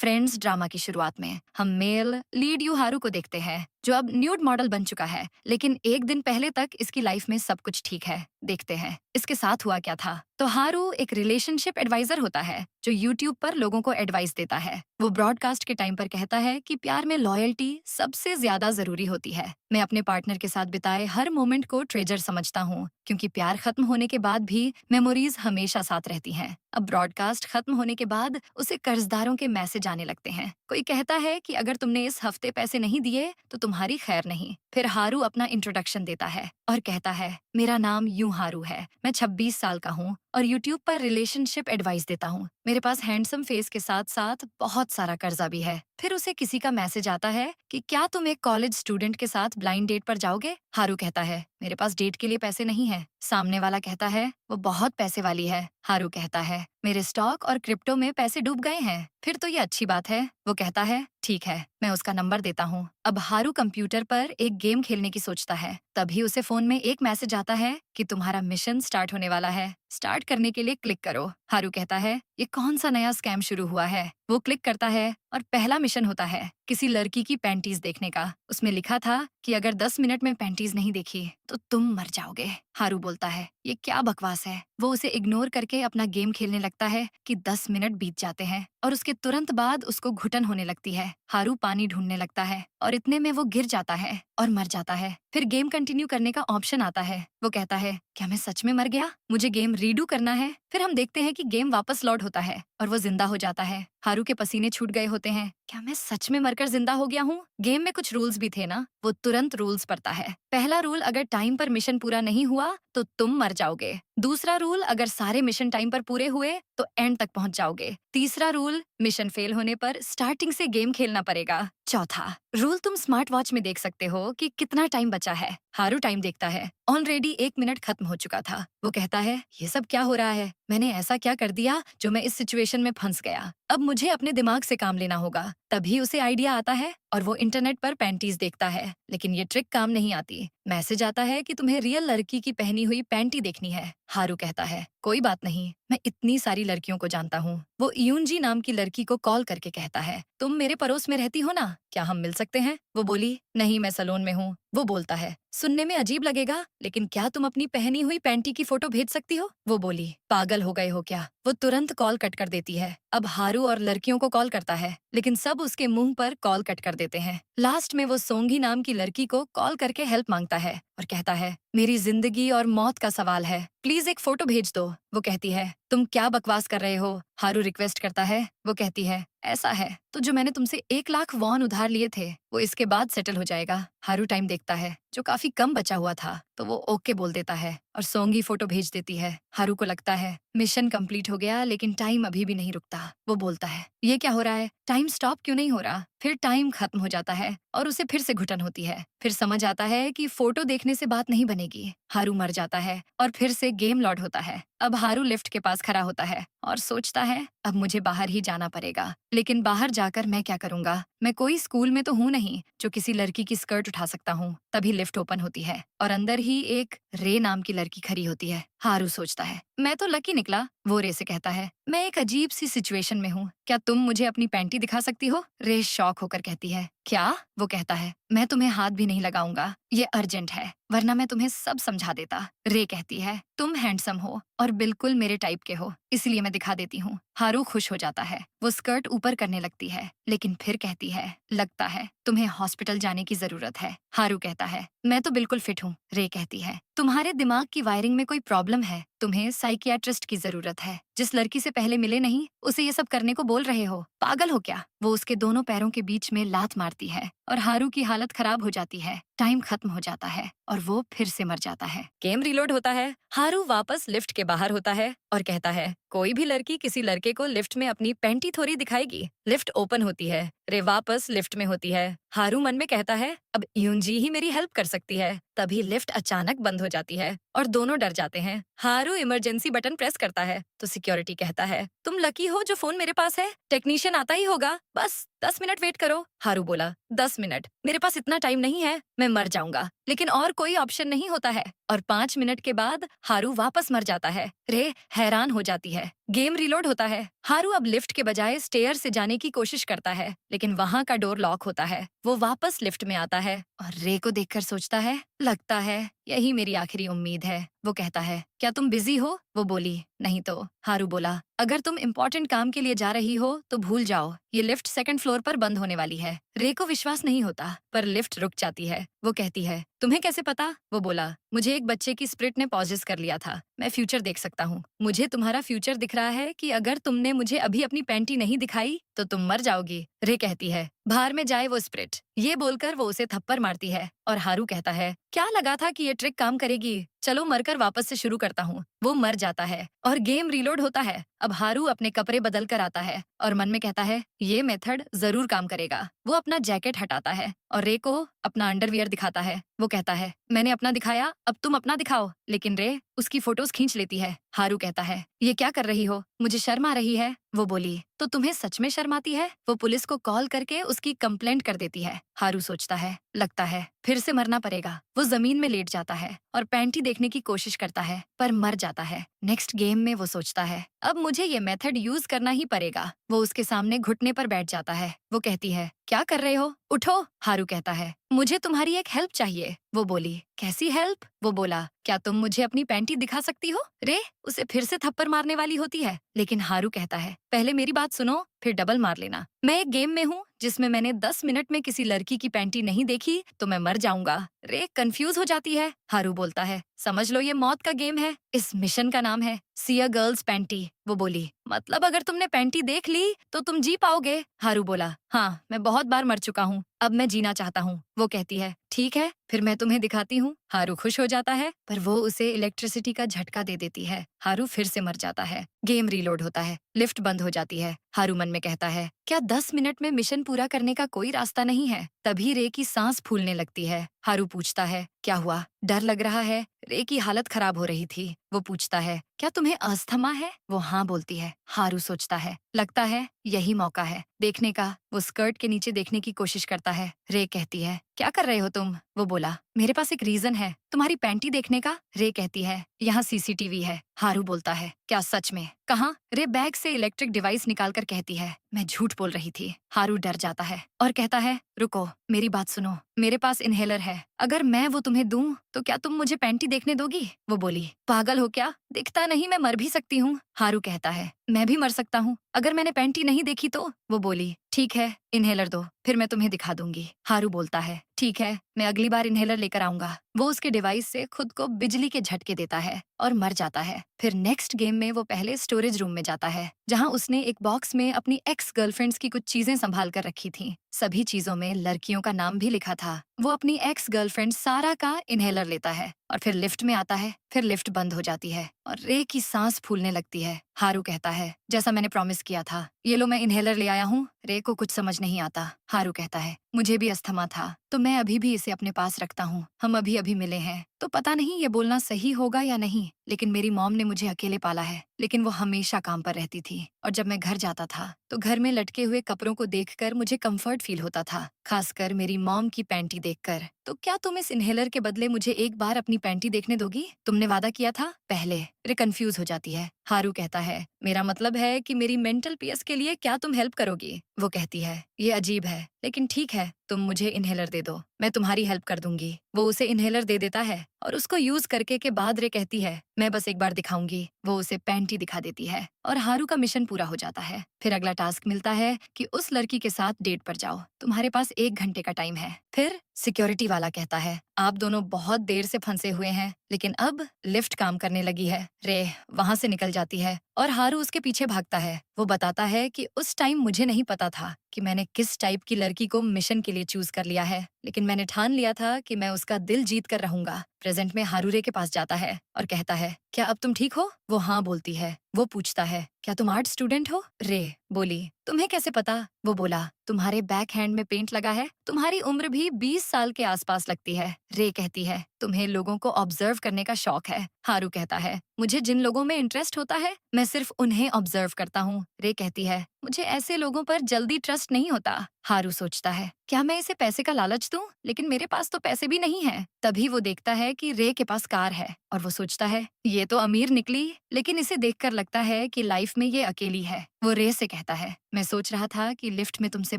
Friends drama की शुरुआत में हम मेल लीड यू हारू को देखते हैं, जो अब न्यूड मॉडल बन चुका है, लेकिन एक दिन पहले तक इसकी लाइफ में सब कुछ ठीक है। देखते हैं इसके साथ हुआ क्या था। तो हारू एक रिलेशनशिप एडवाइजर होता है जो यूट्यूब पर लोगों को एडवाइस देता है। वो ब्रॉडकास्ट के टाइम पर कहता है कि प्यार में लॉयल्टी सबसे ज्यादा जरूरी होती है। मैं अपने पार्टनर के साथ बिताए हर मोमेंट को ट्रेजर समझता हूँ, क्योंकि प्यार खत्म होने के बाद भी मेमोरीज हमेशा साथ रहती हैं। अब ब्रॉडकास्ट खत्म होने के बाद उसे कर्जदारों के मैसेज आने लगते हैं। कोई कहता है कि अगर तुमने इस हफ्ते पैसे नहीं दिए तो तुम्हारी खैर नहीं। फिर हारू अपना इंट्रोडक्शन देता है और कहता है, मेरा नाम यूं हारू है, मैं 26 साल का हूँ और यूट्यूब पर रिलेशनशिप एडवाइस देता हूँ। मेरे पास हैंडसम फेस के साथ साथ बहुत सारा कर्जा भी है। फिर उसे किसी का मैसेज आता है कि क्या तुम एक कॉलेज स्टूडेंट के साथ ब्लाइंड डेट पर जाओगे। हारू कहता है, मेरे पास डेट के लिए पैसे नहीं है। सामने वाला कहता है, वो बहुत पैसे वाली है। हारू कहता है, मेरे स्टॉक और क्रिप्टो में पैसे डूब गए हैं। फिर तो ये अच्छी बात है। वो कहता है, ठीक है, मैं उसका नंबर देता हूँ। अब हारू कंप्यूटर पर एक गेम खेलने की सोचता है। तभी उसे फोन में एक मैसेज आता है कि तुम्हारा मिशन स्टार्ट होने वाला है, स्टार्ट करने के लिए क्लिक करो। हारू कहता है, ये कौन सा नया स्कैम शुरू हुआ है। वो क्लिक करता है और पहला मिशन होता है किसी लड़की की पैंटीज देखने का। उसमें लिखा था कि अगर 10 मिनट में पैंटीज नहीं देखी तो तुम मर जाओगे। हारू बोलता है, ये क्या बकवास है। वो उसे इग्नोर करके अपना गेम खेलने लगता है कि 10 मिनट बीत जाते हैं और उसके तुरंत बाद उसको घुटन होने लगती है। हारू पानी ढूंढने लगता है और इतने में वो गिर जाता है और मर जाता है। फिर गेम कंटिन्यू करने का ऑप्शन आता है। वो कहता है, क्या मैं सच में मर गया, मुझे गेम रीडू करना है। फिर हम देखते हैं कि गेम वापस लौट होता है और वो जिंदा हो जाता है। हारू के पसीने छूट गए होते हैं। क्या मैं सच में मरकर जिंदा हो गया हूँ। गेम में कुछ रूल्स भी थे ना। वो तुरंत रूल्स पढ़ता है। पहला रूल, अगर टाइम पर मिशन पूरा नहीं हुआ तो तुम मर जाओगे। दूसरा रूल, अगर सारे मिशन टाइम पर पूरे हुए तो एंड तक पहुंच जाओगे। तीसरा रूल, मिशन फेल होने पर स्टार्टिंग से गेम खेलना पड़ेगा। चौथा रूल, तुम स्मार्ट वॉच में देख सकते हो कि कितना टाइम बचा है। हारू टाइम देखता है, ऑलरेडी 1 मिनट खत्म हो चुका था। वो कहता है, ये सब क्या हो रहा है, मैंने ऐसा क्या कर दिया जो मैं इस सिचुएशन में फंस गया। अब मुझे अपने दिमाग से काम लेना होगा। तभी उसे आइडिया आता है और वो इंटरनेट पर पैंटीज देखता है, लेकिन ये ट्रिक काम नहीं आती। मैसेज आता है कि तुम्हें रियल लड़की की पहनी हुई पैंटी देखनी है। हारू कहता है, कोई बात नहीं, मैं इतनी सारी लड़कियों को जानता हूँ। वो यूनजी नाम की लड़की को कॉल करके कहता है, तुम मेरे पड़ोस में रहती हो ना, क्या हम मिल सकते हैं। वो बोली, नहीं, मैं सलोन में हूँ। वो बोलता है, सुनने में अजीब लगेगा, लेकिन क्या तुम अपनी पहनी हुई पैंटी की फोटो भेज सकती हो। वो बोली, पागल हो गए हो क्या। वो तुरंत कॉल कट कर देती है। अब हारू और लड़कियों को कॉल करता है, लेकिन सब उसके मुंह पर कॉल कट कर देते हैं। लास्ट में वो सोंगी नाम की लड़की को कॉल करके हेल्प मांगता है और कहता है, मेरी जिंदगी और मौत का सवाल है, प्लीज एक फोटो भेज दो। वो कहती है, तुम क्या बकवास कर रहे हो। हारू रिक्वेस्ट करता है। वो कहती है, ऐसा है तो जो मैंने तुमसे 1 लाख वॉन उधार लिए थे वो इसके बाद सेटल हो जाएगा। हारू टाइम देखता है, जो काफी कम बचा हुआ था, तो वो ओके बोल देता है और सोंगी फोटो भेज देती है। हारू को लगता है मिशन कंप्लीट हो गया, लेकिन टाइम अभी भी नहीं रुकता। वो बोलता है, ये क्या हो रहा है, टाइम स्टॉप क्यों नहीं हो रहा। फिर टाइम खत्म हो जाता है और उसे फिर से घुटन होती है। फिर समझ आता है कि फोटो देखने से बात नहीं बनेगी। हारू मर जाता है और फिर से गेम लॉर्ड होता है। अब हारू लिफ्ट के पास खड़ा होता है और सोचता है, अब मुझे बाहर ही जाना पड़ेगा, लेकिन बाहर जाकर मैं क्या करूंगा। मैं कोई स्कूल में तो हूँ नहीं जो किसी लड़की की स्कर्ट उठा सकता हूँ। तभी लिफ्ट ओपन होती है और अंदर ही एक रे नाम की लड़की खड़ी होती है। हारू सोचता है, मैं तो लकी निकला। वो रे से कहता है, मैं एक अजीब सी सिचुएशन में हूँ, क्या तुम मुझे अपनी पैंटी दिखा सकती हो। रे शॉक होकर कहती है, क्या। वो कहता है, मैं तुम्हें हाथ भी नहीं लगाऊंगा, ये अर्जेंट है, वरना मैं तुम्हें सब समझा देता। रे कहती है, तुम हैंडसम हो और बिल्कुल मेरे टाइप के हो, इसलिए मैं दिखा देती हूँ। हारू खुश हो जाता है। वो स्कर्ट ऊपर करने लगती है, लेकिन फिर कहती है, लगता है तुम्हें हॉस्पिटल जाने की जरूरत है। हारू कहता है, मैं तो बिल्कुल फिट हूँ। रे कहती है, तुम्हारे दिमाग की वायरिंग में कोई प्रॉब्लम है, तुम्हें साइकियाट्रिस्ट की जरूरत है। जिस लड़की से पहले मिले नहीं उसे ये सब करने को बोल रहे हो, पागल हो क्या। वो उसके दोनों पैरों के बीच में लात मारती है और हारू की हालत खराब हो जाती है। टाइम खत्म हो जाता है और वो फिर से मर जाता है। गेम रिलोड होता है। हारू वापस लिफ्ट के बाहर होता है और कहता है, कोई भी लड़की किसी लड़के को लिफ्ट में अपनी पैंटी थोड़ी दिखाएगी। लिफ्ट ओपन होती है। रे वापस लिफ्ट में होती है। हारू मन में कहता है, अब यूंजी ही मेरी हेल्प कर सकती है। तभी लिफ्ट अचानक बंद हो जाती है और दोनों डर जाते हैं। हारू इमरजेंसी बटन प्रेस करता है तो सिक्योरिटी कहता है, तुम लकी हो जो फोन मेरे पास है, टेक्नीशियन आता ही होगा, बस 10 मिनट वेट करो। हारू बोला, 10 मिनट? मेरे पास इतना टाइम नहीं है, मैं मर जाऊंगा। लेकिन और कोई ऑप्शन नहीं होता है। और 5 मिनट के बाद हारू वापस मर जाता है। रे हैरान हो जाती है। गेम रिलोड होता है। हारू अब लिफ्ट के बजाय स्टेयर से जाने की कोशिश करता है, लेकिन वहाँ का डोर लॉक होता है। वो वापस लिफ्ट में आता है और रे को देखकर सोचता है, लगता है यही मेरी आखिरी उम्मीद है। वो कहता है, क्या तुम बिजी हो? वो बोली, नहीं तो। हारू बोला, अगर तुम इम्पोर्टेंट काम के लिए जा रही हो तो भूल जाओ, ये लिफ्ट सेकंड फ्लोर पर बंद होने वाली है। रे को विश्वास नहीं होता, पर लिफ्ट रुक जाती है। वो कहती है, तुम्हें कैसे पता? वो बोला, मुझे एक बच्चे की स्प्रिट ने पॉजेस कर लिया था। मैं फ्यूचर देख सकता हूँ। मुझे तुम्हारा फ्यूचर दिख रहा है कि अगर तुमने मुझे अभी अपनी पैंटी नहीं दिखाई तो तुम मर जाओगी। रे कहती है, बाहर में जाए वो स्प्रिट। ये बोलकर वो उसे थप्पड़ मारती है और हारू कहता है, क्या लगा था कि ये ट्रिक काम करेगी? चलो मरकर वापस से शुरू करता हूँ। वो मर जाता है और गेम रीलोड होता है। अब हारू अपने कपड़े बदल कर आता है और मन में कहता है, ये मेथड जरूर काम करेगा। वो अपना जैकेट हटाता है और रे को अपना अंडरवियर दिखाता है। वो कहता है, मैंने अपना दिखाया, अब तुम अपना दिखाओ। लेकिन रे उसकी फोटोज खींच लेती है। हारू कहता है, ये क्या कर रही हो? मुझे शर्म आ रही है। वो बोली, तो तुम्हें सच में शर्म आती है? वो पुलिस को कॉल करके उसकी कंप्लेंट कर देती है। हारू सोचता है, लगता है फिर से मरना पड़ेगा। वो जमीन में लेट जाता है और पैंटी देखने की कोशिश करता है, पर मर जाता है। नेक्स्ट गेम में वो सोचता है, अब मुझे ये मेथड यूज करना ही पड़ेगा। वो उसके सामने घुटने पर बैठ जाता है। वो कहती है, क्या कर रहे हो? उठो। हारू कहता है, मुझे तुम्हारी एक हेल्प चाहिए। वो बोली, कैसी हेल्प? वो बोला, क्या तुम मुझे अपनी पैंटी दिखा सकती हो? रे उसे फिर से थप्पड़ मारने वाली होती है, लेकिन हारू कहता है, पहले मेरी बात सुनो, फिर डबल मार लेना। मैं एक गेम में हूँ जिसमें मैंने 10 मिनट में किसी लड़की की पैंटी नहीं देखी तो मैं मर जाऊंगा। रे कंफ्यूज हो जाती है। हारू बोलता है, समझ लो ये मौत का गेम है। इस मिशन का नाम है सी अ गर्ल्स पैंटी। वो बोली, मतलब अगर तुमने पैंटी देख ली तो तुम जी पाओगे? हारू बोला, हाँ, मैं बहुत बार मर चुका हूँ, अब मैं जीना चाहता हूँ। वो कहती है, ठीक है, फिर मैं तुम्हें दिखाती हूँ। हारू खुश हो जाता है, पर वो उसे इलेक्ट्रिसिटी का झटका दे देती है। हारू फिर से मर जाता है। गेम रीलोड होता है, लिफ्ट बंद हो जाती है। हारू मन में कहता है, क्या 10 मिनट में मिशन पूरा करने का कोई रास्ता नहीं है? तभी रे की सांस फूलने लगती है। हारू पूछता है, क्या हुआ? डर लग रहा है। रे की हालत खराब हो रही थी। वो पूछता है, क्या तुम्हें अस्थमा है? वो हाँ बोलती है। हारू सोचता है, लगता है यही मौका है देखने का। वो स्कर्ट के नीचे देखने की कोशिश करता है। रे कहती है, क्या कर रहे हो तुम? वो बोला, मेरे पास एक रीजन है तुम्हारी पैंटी देखने का। रे कहती है, यहाँ सीसीटीवी है। हारू बोलता है, क्या सच में? कहाँ? रे बैग से इलेक्ट्रिक डिवाइस निकालकर कहती है, मैं झूठ बोल रही थी। हारू डर जाता है और कहता है, रुको, मेरी बात सुनो, मेरे पास इनहेलर है, अगर मैं वो तुम्हें दूं तो क्या तुम मुझे पैंटी देखने दोगी? वो बोली, पागल हो क्या? दिखता नहीं मैं मर भी सकती हूँ। हारू कहता है, मैं भी मर सकता हूँ अगर मैंने पैंटी नहीं देखी तो। वो बोली, ठीक है, इनहेलर दो, फिर मैं तुम्हें दिखा दूंगी। हारू बोलता है, ठीक है, मैं अगली बार इनहेलर लेकर आऊंगा। वो उसके डिवाइस से खुद को बिजली के झटके देता है और मर जाता है। फिर नेक्स्ट गेम में वो पहले स्टोरेज रूम में जाता है, जहाँ उसने एक बॉक्स में अपनी एक्स गर्लफ्रेंड्स की कुछ चीजें संभाल कर रखी थी। सभी चीजों में लड़कियों का नाम भी लिखा था। वो अपनी एक्स गर्लफ्रेंड सारा का इनहेलर लेता है और फिर लिफ्ट में आता है। फिर लिफ्ट बंद हो जाती है और रे की सांस फूलने लगती है। हारू कहता है, जैसा मैंने प्रॉमिस किया था, ये लो मैं इनहेलर ले आया हूँ। रे को कुछ समझ नहीं आता। हारू कहता है, मुझे भी अस्थमा था तो मैं अभी भी इसे अपने पास रखता हूँ। हम अभी अभी मिले हैं तो पता नहीं ये बोलना सही होगा या नहीं, लेकिन मेरी मॉम ने मुझे अकेले पाला है, लेकिन वो हमेशा काम पर रहती थी और जब मैं घर जाता था तो घर में लटके हुए कपड़ों को देखकर मुझे कंफर्ट फील होता था, खासकर मेरी मॉम की पैंटी देखकर। तो क्या तुम इस इनहेलर के बदले मुझे एक बार अपनी पैंटी देखने दोगी? तुमने वादा किया था पहले। रे कंफ्यूज हो जाती है। हारू कहता है, मेरा मतलब है कि मेरी मेंटल पीस के लिए क्या तुम हेल्प करोगी? वो कहती है, ये अजीब है, लेकिन ठीक है, तुम मुझे इनहेलर दे दो, मैं तुम्हारी हेल्प कर दूंगी। वो उसे इनहेलर दे देता है और उसको यूज करके के बाद रे कहती है, मैं बस एक बार दिखाऊंगी। वो उसे पैंटी दिखा देती है और हारू का मिशन पूरा हो जाता है। फिर अगला टास्क मिलता है कि उस लड़की के साथ डेट पर जाओ, तुम्हारे पास 1 घंटे का टाइम है। फिर सिक्योरिटी वाला कहता है, आप दोनों बहुत देर से फंसे हुए हैं, लेकिन अब लिफ्ट काम करने लगी है। रे वहाँ से निकल जाती है और हारू उसके पीछे भागता है। वो बताता है कि उस टाइम मुझे नहीं पता था कि मैंने किस टाइप की लड़की को मिशन के लिए चूज कर लिया है, लेकिन मैंने ठान लिया था कि मैं उसका दिल जीत कर रहूंगा। प्रेजेंट में हारू रे के पास जाता है और कहता है, क्या अब तुम ठीक हो? वो हाँ बोलती है। वो पूछता है, क्या तुम आर्ट स्टूडेंट हो? रे बोली, तुम्हें कैसे पता? वो बोला, तुम्हारे बैक हैंड में पेंट लगा है, तुम्हारी उम्र भी 20 साल के आसपास लगती है। रे कहती है, तुम्हें लोगों को ऑब्जर्व करने का शौक है। हारू कहता है, मुझे जिन लोगों में इंटरेस्ट होता है मैं सिर्फ उन्हें ऑब्जर्व करता हूँ। रे कहती है, मुझे ऐसे लोगों पर जल्दी ट्रस्ट नहीं होता। हारू सोचता है, क्या मैं इसे पैसे का लालच दूं? लेकिन मेरे पास तो पैसे भी नहीं है। तभी वो देखता है कि रे के पास कार है और वो सोचता है, ये तो अमीर निकली, लेकिन इसे देखकर लगता है कि लाइफ में ये अकेली है। वो रे से कहता है, मैं सोच रहा था कि लिफ्ट में तुमसे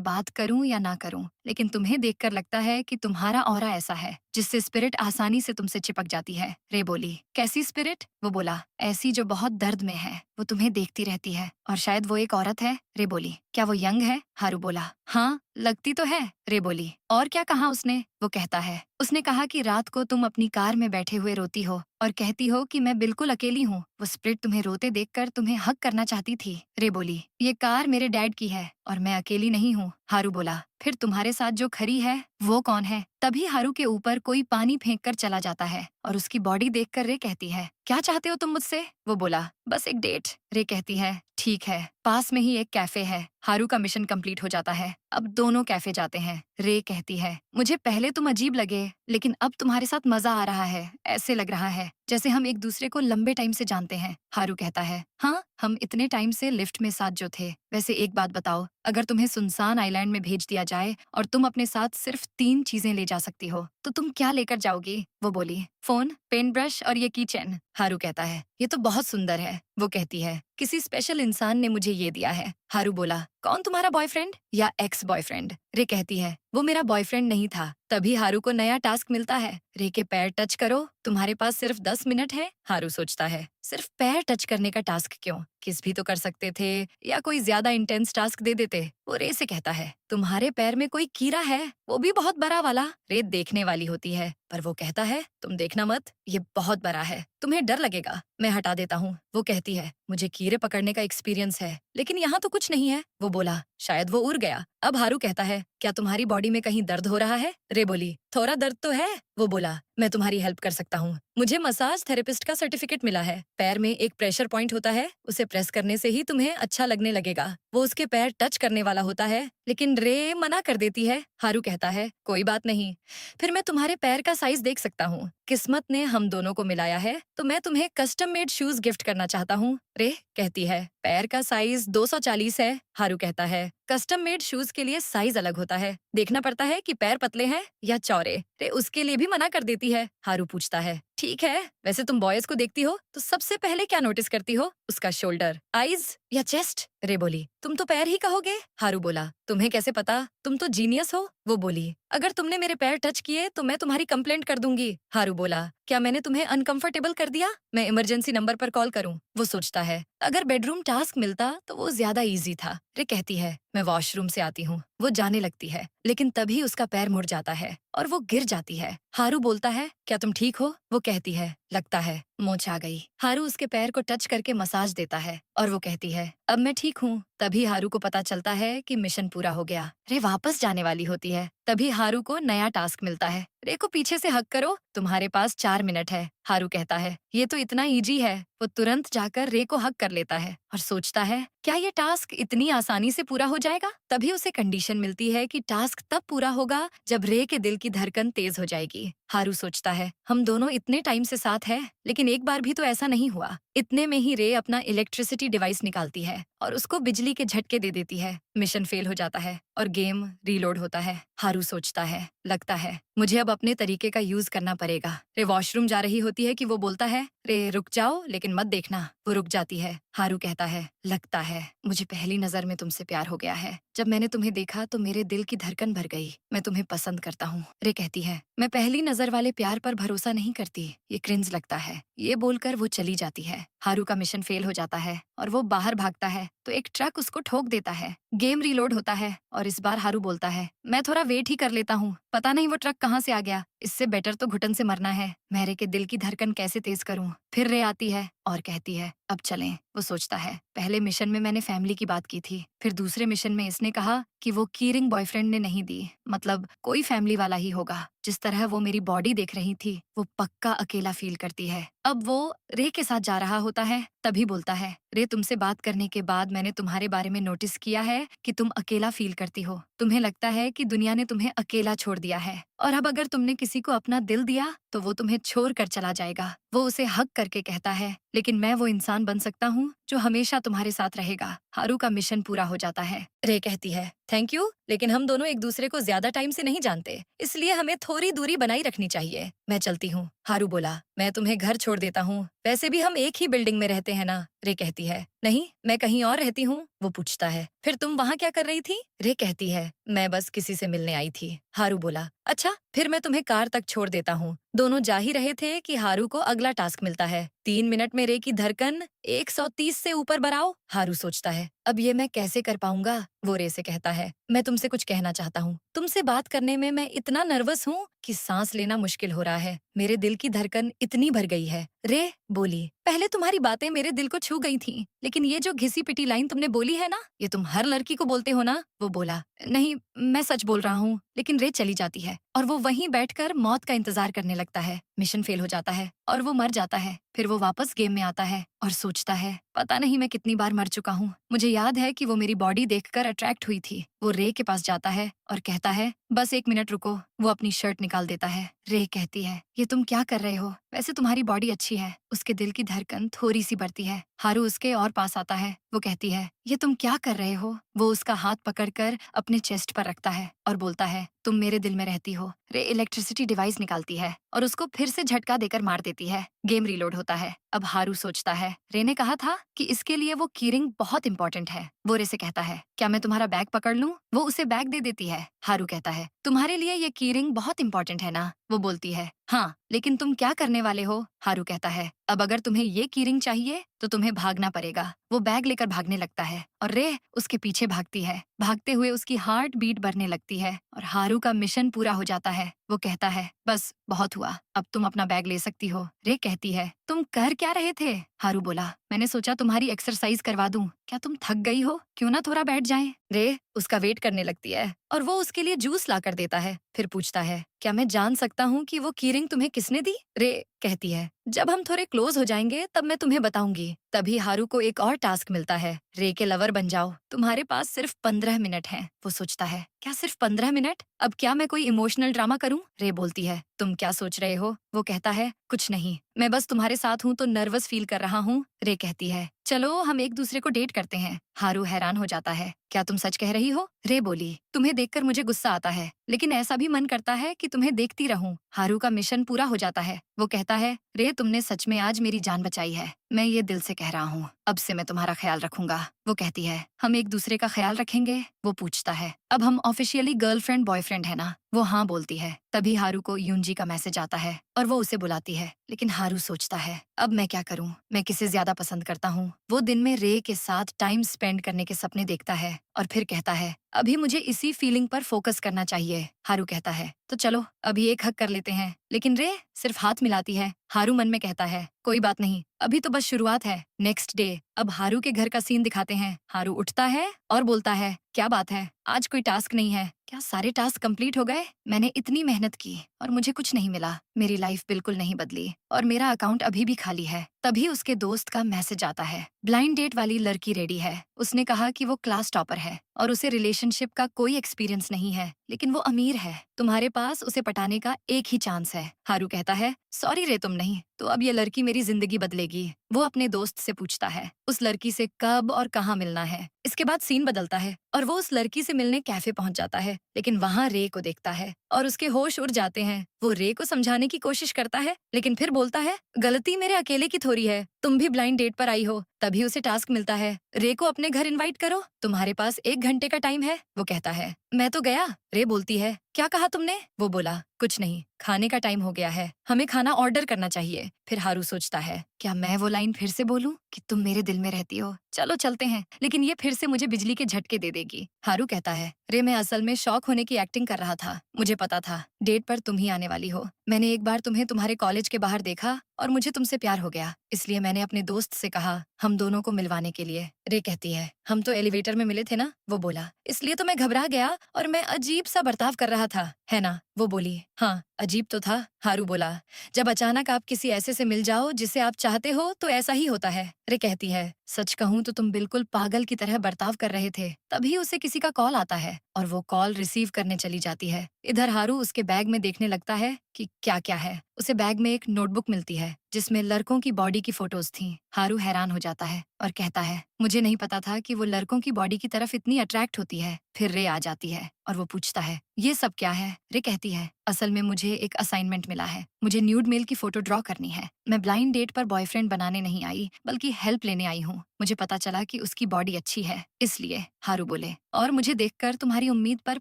बात करूं या ना करूं, लेकिन तुम्हें देखकर लगता है कि तुम्हारा ऑरा ऐसा है जिससे स्पिरिट आसानी से तुमसे चिपक जाती है। रे बोली, कैसी स्पिरिट? वो बोला, ऐसी जो बहुत दर्द में है, वो तुम्हें देखती रहती है और शायद वो एक औरत है। रे बोली, क्या वो यंग है? हारू बोला, हाँ लगती तो है। रे बोली, और क्या कहा उसने? वो कहता है, उसने कहा कि रात को तुम अपनी कार में बैठे हुए रोती हो और कहती हो कि मैं बिल्कुल अकेली हूँ। वो स्पिरिट तुम्हें रोते देखकर तुम्हें हक करना चाहती थी। रे बोली, ये कार मेरे डैड की है और मैं अकेली नहीं हूँ। हारू बोला, फिर तुम्हारे साथ जो खड़ी है वो कौन है? तभी हारू के ऊपर कोई पानी फेंक कर चला जाता है और उसकी बॉडी देखकर रे कहती है, क्या चाहते हो तुम मुझसे? वो बोला, बस एक डेट। रे कहती है, ठीक है, पास में ही एक कैफे है। हारू का मिशन कंप्लीट हो जाता है। अब दोनों कैफे जाते हैं। रे कहती है, मुझे पहले तुम अजीब लगे, लेकिन अब तुम्हारे साथ मजा आ रहा है। ऐसे लग रहा है जैसे हम एक दूसरे को लंबे टाइम से जानते हैं। हारू कहता है, हाँ हम इतने टाइम से लिफ्ट में साथ जो थे। वैसे एक बात बताओ, अगर तुम्हें सुनसान आइलैंड में भेज दिया जाए और तुम अपने साथ सिर्फ 3 चीजें ले जा सकती हो, तो तुम क्या लेकर जाओगी? वो बोली, फोन, पेंट ब्रश और ये की चेन। हारू कहता है, ये तो बहुत सुंदर है। वो कहती है, किसी स्पेशल इंसान ने मुझे ये दिया है। हारू बोला, कौन, तुम्हारा बॉयफ्रेंड या एक्स बॉयफ्रेंड? रे कहती है, वो मेरा बॉयफ्रेंड नहीं था। तभी हारू को नया टास्क मिलता है, रे के पैर टच करो, तुम्हारे पास सिर्फ 10 मिनट है। हारू सोचता है, सिर्फ पैर टच करने का टास्क क्यों? किस भी तो कर सकते थे या कोई ज्यादा इंटेंस टास्क दे देते। वो रे से कहता है, तुम्हारे पैर में कोई कीड़ा है, वो भी बहुत बड़ा वाला। रे देखने वाली होती है, पर वो कहता है, तुम देखना मत, ये बहुत बड़ा है, तुम्हें डर लगेगा, मैं हटा देता हूँ। वो कहती है, मुझे कीड़े पकड़ने का एक्सपीरियंस है, लेकिन यहाँ तो कुछ नहीं है। वो बोला, शायद वो उड़ गया। अब हारू कहता है, क्या तुम्हारी बॉडी में कहीं दर्द हो रहा है? रे बोली, थोड़ा दर्द तो है। वो बोला, मैं तुम्हारी हेल्प कर सकता हूँ, मुझे मसाज थेरेपिस्ट का सर्टिफिकेट मिला है। पैर में एक प्रेशर पॉइंट होता है, उसे प्रेस करने से ही तुम्हें अच्छा लगने लगेगा। वो उसके पैर टच करने वाला होता है, लेकिन रे मना कर देती है। हारू कहता है, कोई बात नहीं, फिर मैं तुम्हारे पैर का साइज देख सकता हूँ। किस्मत ने हम दोनों को मिलाया है, तो मैं तुम्हें कस्टम मेड शूज गिफ्ट करना चाहता हूँ। रे कहती है, पैर का साइज 240 है। हारू कहता है, कस्टम मेड शूज के लिए साइज अलग होता है, देखना पड़ता है कि पैर पतले हैं या चौड़े। रे उसके लिए भी मना कर देती है। हारू पूछता है, ठीक है, वैसे तुम बॉयज को देखती हो तो सबसे पहले क्या नोटिस करती हो? उसका शोल्डर, आईज या चेस्ट? रे बोली, तुम तो पैर ही कहोगे। हारू बोला, तुम्हें कैसे पता, तुम तो जीनियस हो। वो बोली, अगर तुमने मेरे पैर टच किए तो मैं तुम्हारी कंप्लेंट कर दूंगी। हारू बोला, क्या मैंने तुम्हें अनकंफर्टेबल कर दिया? मैं इमरजेंसी नंबर पर कॉल करूं? वो सोचता है, अगर बेडरूम टास्क मिलता तो वो ज्यादा इजी था। रे कहती है, मैं वॉशरूम से आती हूँ। वो जाने लगती है, लेकिन तभी उसका पैर मुड़ जाता है और वो गिर जाती है। हारू बोलता है, क्या तुम ठीक हो? वो कहती है, लगता है मोच आ गई। हारू उसके पैर को टच करके मसाज देता है और वो कहती है, अब मैं ठीक हूँ। तभी हारू को पता चलता है कि मिशन पूरा हो गया। रे वापस जाने वाली होती है, तभी हारू को नया टास्क मिलता है, रे को पीछे से हक करो, तुम्हारे पास 4 मिनट है। हारू कहता है, ये तो इतना इजी है। वो तुरंत जाकर रे को हक कर लेता है और सोचता है, क्या ये टास्क इतनी आसानी से पूरा हो जाएगा? तभी उसे कंडीशन मिलती है कि टास्क तब पूरा होगा जब रे के दिल की धड़कन तेज हो जाएगी। हारू सोचता है, हम दोनों इतने टाइम से साथ हैं, लेकिन एक बार भी तो ऐसा नहीं हुआ। इतने में ही रे अपना इलेक्ट्रिसिटी डिवाइस निकालती है और उसको बिजली के झटके दे देती है। मिशन फेल हो जाता है और गेम रीलोड होता है। हारू सोचता है, लगता है मुझे अब अपने तरीके का यूज करना पड़ेगा। रे वॉशरूम जा रही होती है कि वो बोलता है, रे रुक जाओ, लेकिन मत देखना। वो रुक जाती है। हारू कहता है, लगता है मुझे पहली नजर में तुमसे प्यार हो गया है। जब मैंने तुम्हें देखा तो मेरे दिल की धड़कन भर गई। मैं तुम्हें पसंद करता हूँ। रे कहती है, मैं पहली नजर वाले प्यार पर भरोसा नहीं करती, ये क्रिंज लगता है। ये बोलकर वो चली जाती है। हारू का मिशन फेल हो जाता है और वो बाहर भागता है तो एक ट्रक उसको ठोक देता है। गेम रीलोड होता है और इस बार हारू बोलता है, मैं थोड़ा वेट ही कर लेता हूँ, पता नहीं वो ट्रक कहाँ से आ गया। इससे बेटर तो घुटन से मरना है। मैं रे के दिल की धड़कन कैसे तेज करूँ? फिर रे आती है और कहती है, अब चलें। वो सोचता है, पहले मिशन में मैंने फैमिली की बात की थी, फिर दूसरे मिशन में इसने कहा कि वो कीरिंग बॉयफ्रेंड ने नहीं दी, मतलब कोई फैमिली वाला ही होगा। जिस तरह वो मेरी बॉडी देख रही थी, वो पक्का अकेला फील करती है। अब वो रे के साथ जा रहा होता है, तभी बोलता है, रे तुमसे बात करने के बाद मैंने तुम्हारे बारे में नोटिस किया है कि तुम अकेला फील करती हो। तुम्हें लगता है कि दुनिया ने तुम्हें अकेला छोड़ दिया है, और अब अगर तुमने किसी को अपना दिल दिया तो वो तुम्हें छोड़ कर चला जाएगा। वो उसे हक करके कहता है, लेकिन मैं वो इंसान बन सकता हूँ जो हमेशा तुम्हारे साथ रहेगा। हारू का मिशन पूरा हो जाता है। रे कहती है, थैंक यू, लेकिन हम दोनों एक दूसरे को ज्यादा टाइम से नहीं जानते, इसलिए हमें थोड़ी दूरी बनाई रखनी चाहिए। मैं चलती हूँ। हारू बोला, मैं तुम्हें घर छोड़ देता हूँ, वैसे भी हम एक ही बिल्डिंग में रहते हैं ना। रे कहती है, नहीं, मैं कहीं और रहती हूँ। वो पूछता है, फिर तुम वहाँ क्या कर रही थी? रे कहती है, मैं बस किसी से मिलने आई थी। हारू बोला, अच्छा, फिर मैं तुम्हें कार तक छोड़ देता हूँ। दोनों जा ही रहे थे कि हारू को अगला टास्क मिलता है, 3 मिनट में रे की धड़कन 130 से ऊपर बढ़ाओ। हारू सोचता है, अब ये मैं कैसे कर पाऊंगा? वो रे से कहता है, मैं तुमसे कुछ कहना चाहता हूँ। तुमसे बात करने में मैं इतना नर्वस हूँ कि सांस लेना मुश्किल हो रहा है। मेरे दिल की धड़कन इतनी भर गई है। रे बोली, पहले तुम्हारी बातें मेरे दिल को छू गई थी, लेकिन ये जो घिसी पिटी लाइन तुमने बोली है ना, ये तुम हर लड़की को बोलते हो ना? वो बोला, नहीं, मैं सच बोल रहा हूँ। लेकिन रे चली जाती है और वो वहीं बैठकर मौत का इंतजार करने लगता है। मिशन फेल हो जाता है और वो मर जाता है। फिर वो वापस गेम में आता है और सोचता है, पता नहीं मैं कितनी बार मर चुका हूँ। मुझे याद है कि वो मेरी बॉडी देखकर अट्रैक्ट हुई थी। वो रे के पास जाता है और कहता है, बस 1 मिनट रुको। वो अपनी शर्ट निकाल देता है। रे कहती है, ये तुम क्या कर रहे हो? वैसे तुम्हारी बॉडी अच्छी है। उसके दिल की धड़कन थोड़ी सी बढ़ती है। हारू उसके और पास आता है। वो कहती है, ये तुम क्या कर रहे हो? वो उसका हाथ पकड़कर अपने चेस्ट पर रखता है और बोलता है, तुम मेरे दिल में रहती हो। रे इलेक्ट्रिसिटी डिवाइस निकालती है और उसको फिर से झटका देकर मार देती है। गेम रीलोड होता है। अब हारू सोचता है, रे ने कहा था कि इसके लिए वो कीरिंग बहुत इंपॉर्टेंट है। वो रे से कहता है, क्या मैं तुम्हारा बैग पकड़ लूं? वो उसे बैग दे देती है। हारू कहता है, तुम्हारे लिए ये कीरिंग बहुत इंपॉर्टेंट है ना? वो बोलती है, हाँ, लेकिन तुम क्या करने वाले हो? हारू कहता है, अब अगर तुम्हें ये कीरिंग चाहिए तो तुम्हें भागना पड़ेगा। वो बैग लेकर भागने लगता है और रे उसके पीछे भागती है। भागते हुए उसकी हार्ट बीट बढ़ने लगती है और हारू का मिशन पूरा हो जाता है। वो कहता है, बस बहुत हुआ, अब तुम अपना बैग ले सकती हो। रे कहती है, तुम कर क्या रहे थे? हारू बोला, मैंने सोचा तुम्हारी एक्सरसाइज करवा दूं। क्या तुम थक गई हो? क्यों ना थोड़ा बैठ जाएं? रे उसका वेट करने लगती है और वो उसके लिए जूस ला कर देता है। फिर पूछता है, क्या मैं जान सकता हूँ कि वो कीरिंग तुम्हें किसने दी? रे कहती है, जब हम थोड़े क्लोज हो जाएंगे तब मैं तुम्हें बताऊंगी। तभी हारू को एक और टास्क मिलता है, रे के लवर बन जाओ। तुम्हारे पास सिर्फ 15 मिनट हैं। वो सोचता है, क्या सिर्फ 15 मिनट? अब क्या मैं कोई इमोशनल ड्रामा करूं? रे बोलती है, तुम क्या सोच रहे हो? वो कहता है, कुछ नहीं, मैं बस तुम्हारे साथ हूँ तो नर्वस फील कर रहा हूँ। रे कहती है, चलो हम एक दूसरे को डेट करते हैं। हारू हैरान हो जाता है, क्या तुम सच कह रही हो? रे बोली, तुम्हें देखकर मुझे गुस्सा आता है, लेकिन ऐसा भी मन करता है कि तुम्हें देखती रहूं। हारू का मिशन पूरा हो जाता है। वो कहता है, रे तुमने सच में आज मेरी जान बचाई है। मैं ये दिल से कह रहा हूँ, अब से मैं तुम्हारा ख्याल रखूंगा। वो कहती है, हम एक दूसरे का ख्याल रखेंगे? वो पूछता है, अब हम ऑफिशियली गर्लफ्रेंड बॉयफ्रेंड है ना? वो हाँ बोलती है। तभी हारू को यूंजी का मैसेज आता है और वो उसे बुलाती है, लेकिन हारू सोचता है, अब मैं क्या करूं? मैं किसे ज्यादा पसंद करता हूँ? वो दिन में रे के साथ टाइम स्पेंड करने के सपने देखता है और फिर कहता है, अभी मुझे इसी फीलिंग पर फोकस करना चाहिए। हारू कहता है, तो चलो अभी एक हग कर लेते हैं। लेकिन रे सिर्फ हाथ मिलाती है। हारू मन में कहता है, कोई बात नहीं, अभी तो बस शुरुआत है। नेक्स्ट डे, अब हारू के घर का सीन दिखाते हैं। हारू उठता है और बोलता है, क्या बात है, आज कोई टास्क नहीं है? क्या सारे टास्क कंप्लीट हो गए? मैंने इतनी मेहनत की और मुझे कुछ नहीं मिला। मेरी लाइफ बिल्कुल नहीं बदली और मेरा अकाउंट अभी भी खाली है। तभी उसके दोस्त का मैसेज आता है, ब्लाइंड डेट वाली लड़की रेडी है। उसने कहा कि वो क्लास टॉपर है और उसे रिलेशनशिप का कोई एक्सपीरियंस नहीं है, लेकिन वो अमीर है। तुम्हारे पास उसे पटाने का एक ही चांस है। हारू कहता है, सॉरी रे, तुम नहीं तो अब ये लड़की मेरी जिंदगी बदलेगी। वो अपने दोस्त से पूछता है, उस लड़की से कब और कहाँ मिलना है। इसके बाद सीन बदलता है और वो उस लड़की से मिलने कैफे पहुंच जाता है, लेकिन वहाँ रे को देखता है और उसके होश उड़ जाते हैं। वो रे को समझाने की कोशिश करता है, लेकिन फिर बोलता है, गलती मेरे अकेले की थोड़ी है, तुम भी ब्लाइंड डेट पर आई हो। तभी उसे टास्क मिलता है, रे को अपने घर इनवाइट करो, तुम्हारे पास 1 घंटे का टाइम है। वो कहता है, मैं तो गया। रे बोलती है, क्या कहा तुमने? वो बोला, कुछ नहीं, खाने का टाइम हो गया है, हमें खाना ऑर्डर करना चाहिए। फिर हारू सोचता है, क्या मैं वो लाइन फिर से बोलूं कि तुम मेरे दिल में रहती हो? चलो चलते हैं, लेकिन ये फिर से मुझे बिजली के झटके दे देगी। हारू कहता है, रे मैं असल में शॉक होने की एक्टिंग कर रहा था, मुझे पता था डेट पर तुम ही आने वाली हो। मैंने एक बार तुम्हें तुम्हारे कॉलेज के बाहर देखा और मुझे तुमसे प्यार हो गया, इसलिए मैंने अपने दोस्त से कहा हम दोनों को मिलवाने के लिए। रे कहती है हम तो एलिवेटर में मिले थे ना, वो बोला, इसलिए तो मैं घबरा गया और मैं अजीब सा बर्ताव कर रहा था, है ना? वो बोली, हाँ अजीब तो था। हारू बोला, जब अचानक आप किसी ऐसे से मिल जाओ जिसे आप चाहते हो तो ऐसा ही होता है। रे कहती है सच कहूँ तो तुम बिल्कुल पागल की तरह बर्ताव कर रहे थे। तभी उसे किसी का कॉल आता है और वो कॉल रिसीव करने चली जाती है। इधर हारू उसके बैग में देखने लगता है कि क्या क्या है। उसे बैग में एक नोटबुक मिलती है जिसमें लड़कों की बॉडी की फोटोज थीं। हारू हैरान हो जाता है और कहता है मुझे नहीं पता था कि वो लड़कों की बॉडी की तरफ इतनी अट्रैक्ट होती है। फिर रे आ जाती है और वो पूछता है ये सब क्या है? रे कहती है असल में मुझे एक असाइनमेंट मिला है, मुझे न्यूड मेल की फोटो ड्रॉ करनी है। मैं ब्लाइंड डेट पर बॉयफ्रेंड बनाने नहीं आई बल्कि हेल्प लेने आई हूँ। मुझे पता चला कि उसकी बॉडी अच्छी है इसलिए। हारू बोले, और मुझे देखकर तुम्हारी उम्मीद पर